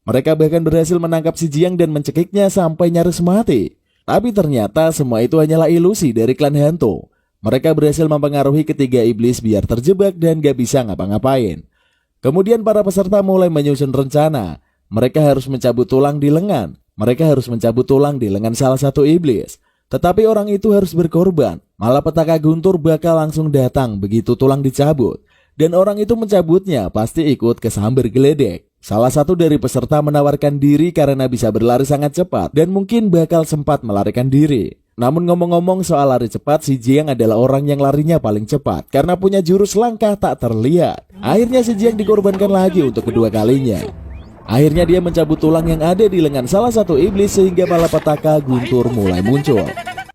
Speaker 1: Mereka bahkan berhasil menangkap si Jiang dan mencekiknya sampai nyaris mati. Tapi ternyata semua itu hanyalah ilusi dari klan hantu. Mereka berhasil mempengaruhi ketiga iblis biar terjebak dan gak bisa ngapa-ngapain. Kemudian para peserta mulai menyusun rencana. Mereka harus mencabut tulang di lengan. Mereka harus mencabut tulang di lengan salah satu iblis. Tetapi orang itu harus berkorban. Malapetaka guntur bakal langsung datang begitu tulang dicabut. Dan orang itu mencabutnya pasti ikut kesambar geledek. Salah satu dari peserta menawarkan diri karena bisa berlari sangat cepat dan mungkin bakal sempat melarikan diri. Namun ngomong-ngomong soal lari cepat, si Jiang adalah orang yang larinya paling cepat karena punya jurus langkah tak terlihat. Akhirnya si Jiang dikorbankan lagi untuk kedua kalinya. Akhirnya dia mencabut tulang yang ada di lengan salah satu iblis sehingga malapetaka guntur mulai muncul.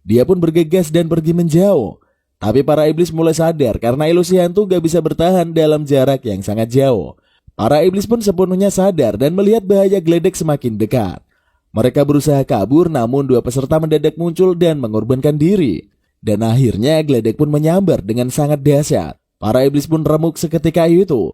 Speaker 1: Dia pun bergegas dan pergi menjauh. Tapi para iblis mulai sadar karena ilusi hantu gak bisa bertahan dalam jarak yang sangat jauh. Para iblis pun sepenuhnya sadar dan melihat bahaya geledek semakin dekat. Mereka berusaha kabur namun dua peserta mendadak muncul dan mengorbankan diri. Dan akhirnya geledek pun menyambar dengan sangat dahsyat. Para iblis pun remuk seketika itu.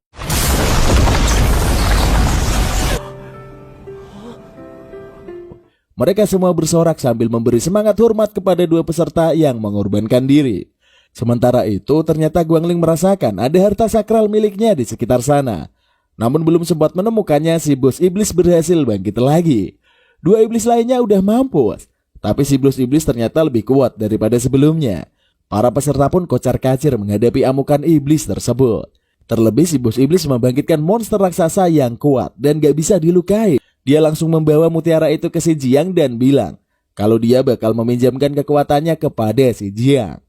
Speaker 1: Mereka semua bersorak sambil memberi semangat hormat kepada dua peserta yang mengorbankan diri. Sementara itu ternyata Guangling merasakan ada harta sakral miliknya di sekitar sana. Namun belum sempat menemukannya, si bos iblis berhasil bangkit lagi. Dua iblis lainnya udah mampus. Tapi si bos iblis ternyata lebih kuat daripada sebelumnya. Para peserta pun kocar-kacir menghadapi amukan iblis tersebut. Terlebih si bos iblis membangkitkan monster raksasa yang kuat dan gak bisa dilukai. Dia langsung membawa mutiara itu ke si Jiang dan bilang kalau dia bakal meminjamkan kekuatannya kepada si Jiang.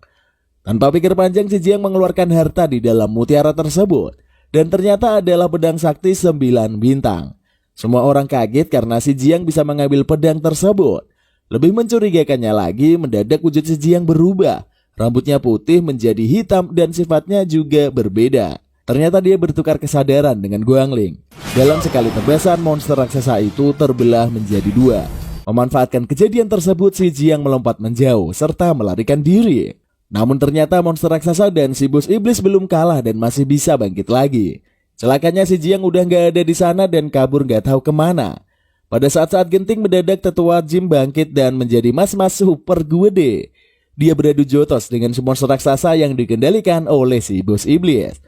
Speaker 1: Tanpa pikir panjang, si Jiang mengeluarkan harta di dalam mutiara tersebut. Dan ternyata adalah pedang sakti 9 bintang. Semua orang kaget karena si Jiang bisa mengambil pedang tersebut. Lebih mencurigakannya lagi, mendadak wujud si Jiang berubah. Rambutnya putih menjadi hitam dan sifatnya juga berbeda. Ternyata dia bertukar kesadaran dengan Guangling. Dalam sekali tebasan, monster raksasa itu terbelah menjadi dua. Memanfaatkan kejadian tersebut, si Jiang melompat menjauh serta melarikan diri. Namun ternyata monster raksasa dan si bos iblis belum kalah dan masih bisa bangkit lagi. Celakanya si Jiang udah gak ada di sana dan kabur gak tahu kemana. Pada saat-saat genting mendadak tetua Jin bangkit dan menjadi mas-mas super gede. Dia beradu jotos dengan monster raksasa yang dikendalikan oleh si bos iblis.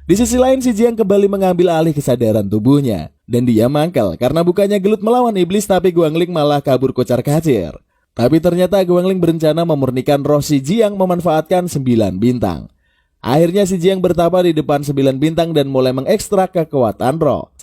Speaker 1: Di sisi lain si Jiang kembali mengambil alih kesadaran tubuhnya. Dan dia mangkal karena bukannya gelut melawan iblis tapi Guangling malah kabur kocar-kacir. Tapi ternyata Guangling berencana memurnikan roh si Jiang memanfaatkan 9 bintang. Akhirnya si Jiang bertapa di depan 9 bintang dan mulai mengekstrak kekuatan roh.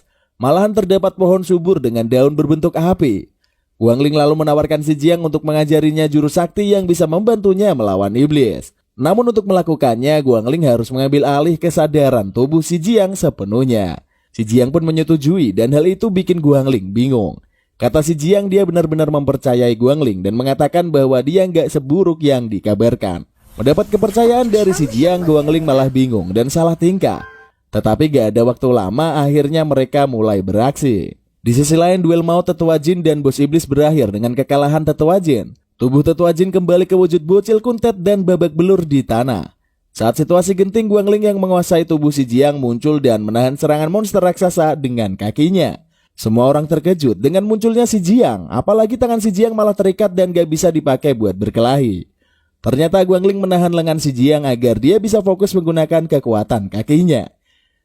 Speaker 1: Malahan terdapat pohon subur dengan daun berbentuk api. Guangling lalu menawarkan si Jiang untuk mengajarinya jurus sakti yang bisa membantunya melawan iblis. Namun untuk melakukannya, Guangling harus mengambil alih kesadaran tubuh si Jiang sepenuhnya. Si Jiang pun menyetujui dan hal itu bikin Guangling bingung. Kata si Jiang dia benar-benar mempercayai Guangling dan mengatakan bahwa dia nggak seburuk yang dikabarkan. Mendapat kepercayaan dari si Jiang, Guangling malah bingung dan salah tingkah. Tetapi gak ada waktu lama, akhirnya mereka mulai beraksi. Di sisi lain, duel maut tetua Jin dan bos iblis berakhir dengan kekalahan tetua Jin. Tubuh tetua Jin kembali ke wujud bocil kuntet dan babak belur di tanah. Saat situasi genting, Guangling yang menguasai tubuh si Jiang muncul dan menahan serangan monster raksasa dengan kakinya. Semua orang terkejut dengan munculnya si Jiang, apalagi tangan si Jiang malah terikat dan gak bisa dipakai buat berkelahi. Ternyata Guangling menahan lengan si Jiang agar dia bisa fokus menggunakan kekuatan kakinya.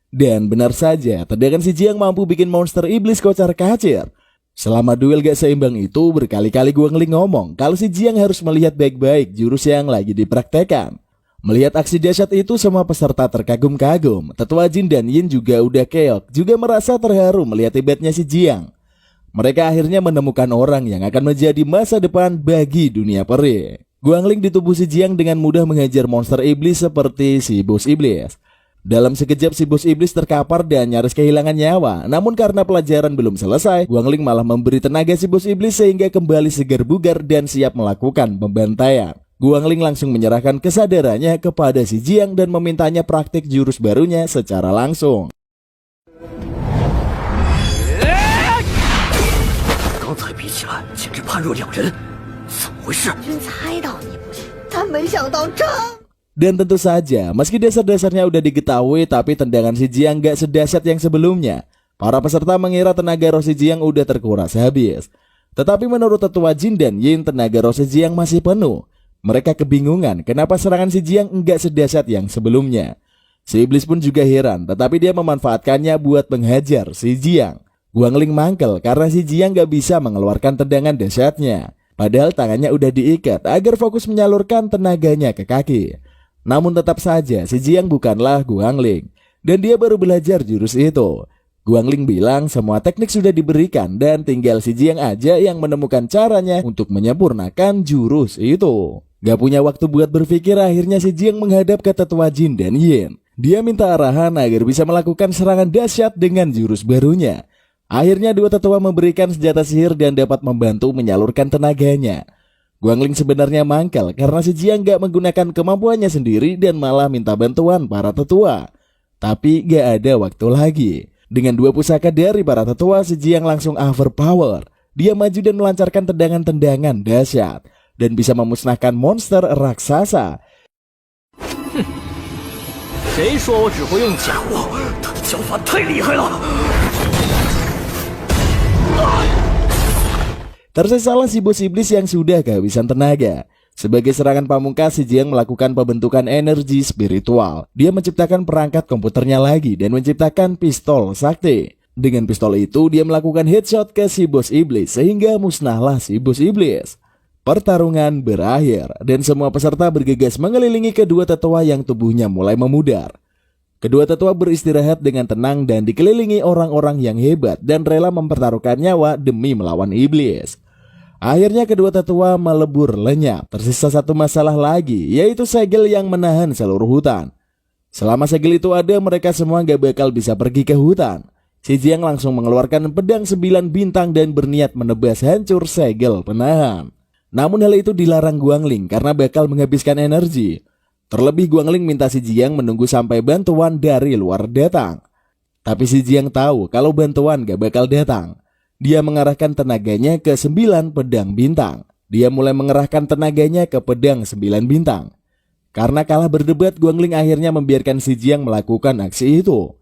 Speaker 1: Dan benar saja, tendangan si Jiang mampu bikin monster iblis kocar-kacir. Selama duel gak seimbang itu, berkali-kali Guangling ngomong kalau si Jiang harus melihat baik-baik jurus yang lagi dipraktekan. Melihat aksi dahsyat itu, semua peserta terkagum-kagum. Tetua Jin dan Yin juga udah keok, juga merasa terharu melihat hebatnya si Jiang. Mereka akhirnya menemukan orang yang akan menjadi masa depan bagi dunia peri. Guangling di tubuh si Jiang dengan mudah menghajar monster iblis seperti si bos iblis. Dalam sekejap si bos iblis terkapar dan nyaris kehilangan nyawa. Namun karena pelajaran belum selesai, Guangling malah memberi tenaga si bos iblis sehingga kembali segar bugar dan siap melakukan pembantaian. Guangling langsung menyerahkan kesadarannya kepada si Jiang dan memintanya praktik jurus barunya secara langsung.
Speaker 3: 刚才比起来简直判若两人，怎么回事？
Speaker 5: 真猜到你不行，但没想到这。
Speaker 1: Dan tentu saja, meski dasar-dasarnya udah diketahui, tapi tendangan si Jiang gak sedahsyat yang sebelumnya. Para peserta mengira tenaga roh si Jiang udah terkuras habis. Tetapi menurut tetua Jin dan Yin, tenaga roh si Jiang masih penuh. Mereka kebingungan kenapa serangan si Jiang enggak sedahsyat yang sebelumnya. Si iblis pun juga heran, tetapi dia memanfaatkannya buat menghajar si Jiang. Guangling mangkel karena si Jiang gak bisa mengeluarkan tendangan dahsyatnya. Padahal tangannya udah diikat agar fokus menyalurkan tenaganya ke kaki. Namun tetap saja si Jiang bukanlah Guangling, dan dia baru belajar jurus itu. Guangling bilang semua teknik sudah diberikan dan tinggal si Jiang aja yang menemukan caranya untuk menyempurnakan jurus itu. Gak punya waktu buat berpikir, akhirnya si Jiang menghadap ke tetua Jin dan Yin. Dia minta arahan agar bisa melakukan serangan dahsyat dengan jurus barunya. Akhirnya dua tetua memberikan senjata sihir dan dapat membantu menyalurkan tenaganya. Guangling sebenarnya mangkal karena si Jiang gak menggunakan kemampuannya sendiri dan malah minta bantuan para tetua. Tapi gak ada waktu lagi. Dengan dua pusaka dari para tetua, si Jiang langsung overpower. Dia maju dan melancarkan tendangan-tendangan dahsyat dan bisa memusnahkan monster raksasa.
Speaker 3: 谁说我只会用脚？他的脚法太厉害了！
Speaker 1: Tersesalah si bos iblis yang sudah kehabisan tenaga. Sebagai serangan pamungkas, si Jiang melakukan pembentukan energi spiritual. Dia menciptakan perangkat komputernya lagi dan menciptakan pistol sakti. Dengan pistol itu, dia melakukan headshot ke si bos iblis sehingga musnahlah si bos iblis. Pertarungan berakhir dan semua peserta bergegas mengelilingi kedua tetua yang tubuhnya mulai memudar. Kedua tetua beristirahat dengan tenang dan dikelilingi orang-orang yang hebat dan rela mempertaruhkan nyawa demi melawan iblis. Akhirnya kedua tetua melebur lenyap. Tersisa satu masalah lagi, yaitu segel yang menahan seluruh hutan. Selama segel itu ada, mereka semua gak bakal bisa pergi ke hutan. Si Jiang langsung mengeluarkan pedang 9 bintang dan berniat menebas hancur segel penahan. Namun hal itu dilarang Guangling karena bakal menghabiskan energi. Terlebih Guangling minta si Jiang menunggu sampai bantuan dari luar datang. Tapi si Jiang tahu kalau bantuan gak bakal datang. Dia mengarahkan tenaganya ke 9 pedang bintang. Dia mulai mengerahkan tenaganya ke pedang 9 bintang. Karena kalah berdebat, Guangling akhirnya membiarkan si Jiang melakukan aksi itu.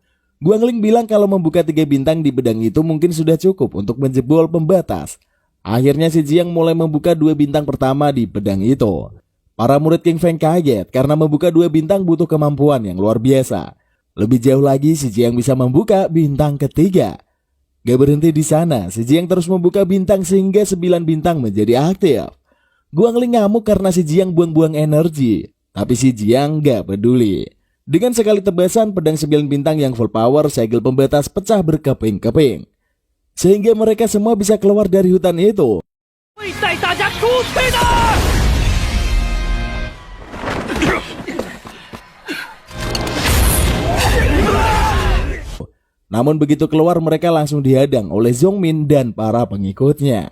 Speaker 1: Guangling bilang kalau membuka 3 bintang di pedang itu mungkin sudah cukup untuk menjebol pembatas. Akhirnya si Jiang mulai membuka 2 bintang pertama di pedang itu. Para murid King Feng kaget karena membuka 2 bintang butuh kemampuan yang luar biasa. Lebih jauh lagi si Jiang bisa membuka bintang ketiga. Gak berhenti di sana, si Jiang terus membuka bintang sehingga 9 bintang menjadi aktif. Guangling ngamuk karena si Jiang buang-buang energi, tapi si Jiang gak peduli. Dengan sekali tebasan pedang 9 bintang yang full power, segel pembatas pecah berkeping-keping. Sehingga mereka semua bisa keluar dari hutan itu.
Speaker 3: 会带大家出去的。
Speaker 1: Namun begitu keluar mereka langsung dihadang oleh Zhongmin dan para pengikutnya.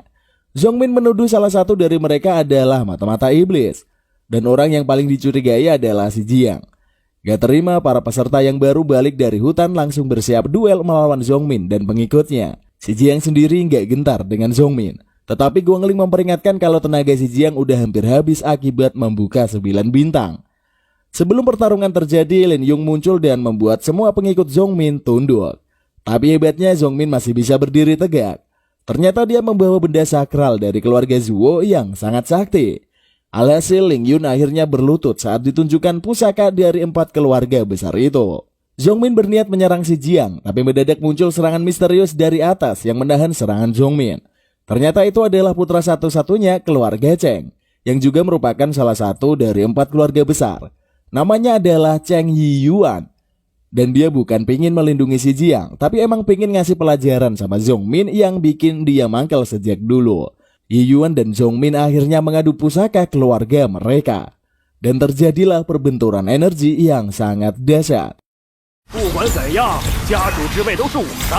Speaker 1: Zhongmin menuduh salah satu dari mereka adalah mata-mata iblis. Dan orang yang paling dicurigai adalah si Jiang. Gak terima para peserta yang baru balik dari hutan langsung bersiap duel melawan Zhongmin dan pengikutnya. Si Jiang sendiri gak gentar dengan Zhongmin. Tetapi Guangling memperingatkan kalau tenaga si Jiang udah hampir habis akibat membuka 9 bintang. Sebelum pertarungan terjadi, Lin Yong muncul dan membuat semua pengikut Zhongmin tunduk. Tapi hebatnya Zhongmin masih bisa berdiri tegak. Ternyata dia membawa benda sakral dari keluarga Zuo yang sangat sakti. Alhasil Ling Yun akhirnya berlutut saat ditunjukkan pusaka dari 4 keluarga besar itu. Zhongmin berniat menyerang si Jiang, tapi mendadak muncul serangan misterius dari atas yang menahan serangan Zhongmin. Ternyata itu adalah putra satu-satunya keluarga Cheng, yang juga merupakan salah satu dari 4 keluarga besar. Namanya adalah Cheng Yiyuan. Dan dia bukan pingin melindungi si Jiang, tapi emang pingin ngasih pelajaran sama Zhongmin yang bikin dia mangkel sejak dulu. Yiyuan dan Zhongmin akhirnya mengadu pusaka keluarga mereka. Dan terjadilah perbenturan energi yang sangat dahsyat.
Speaker 3: 不管怎样，家主之位都是我的。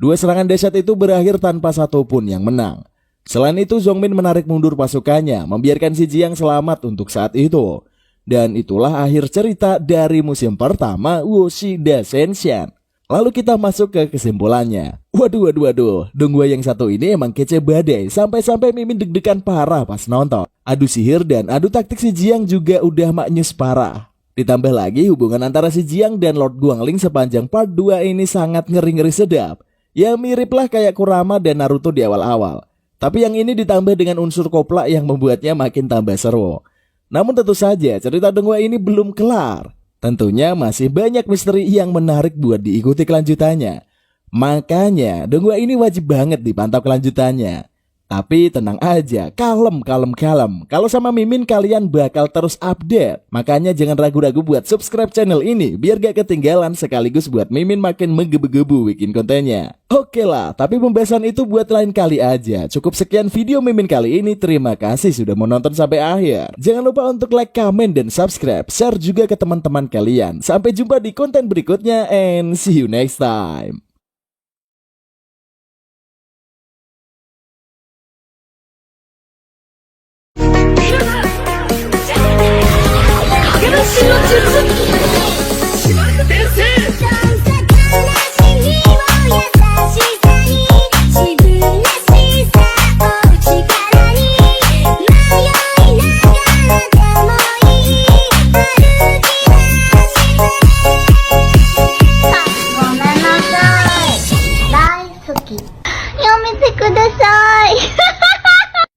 Speaker 1: Dua serangan dahsyat itu berakhir tanpa satupun yang menang. Selain itu Zhongmin menarik mundur pasukannya, membiarkan si Jiang selamat untuk saat itu. Dan itulah akhir cerita dari musim pertama Wuxida Shenshan. Lalu kita masuk ke kesimpulannya. Waduh, Donghua yang satu ini emang kece badai, sampai-sampai Mimin deg-degan parah pas nonton. Adu sihir dan adu taktik si Jiang juga udah maknyus parah. Ditambah lagi hubungan antara si Jiang dan Lord Guangling sepanjang part 2 ini sangat ngeri-ngeri sedap. Ya mirip lah kayak Kurama dan Naruto di awal-awal. Tapi yang ini ditambah dengan unsur kopla yang membuatnya makin tambah seru. Namun tentu saja cerita Donghua ini belum kelar. Tentunya masih banyak misteri yang menarik buat diikuti kelanjutannya. Makanya Donghua ini wajib banget dipantau kelanjutannya. Tapi tenang aja, kalem. Kalau sama Mimin kalian bakal terus update. Makanya jangan ragu-ragu buat subscribe channel ini biar gak ketinggalan, sekaligus buat Mimin makin menggebu-gebu bikin kontennya. Oke lah, tapi pembahasan itu buat lain kali aja. Cukup sekian video Mimin kali ini. Terima kasih sudah menonton sampai akhir. Jangan lupa untuk like, comment, dan subscribe. Share juga ke teman-teman kalian. Sampai jumpa di konten berikutnya and see you next time.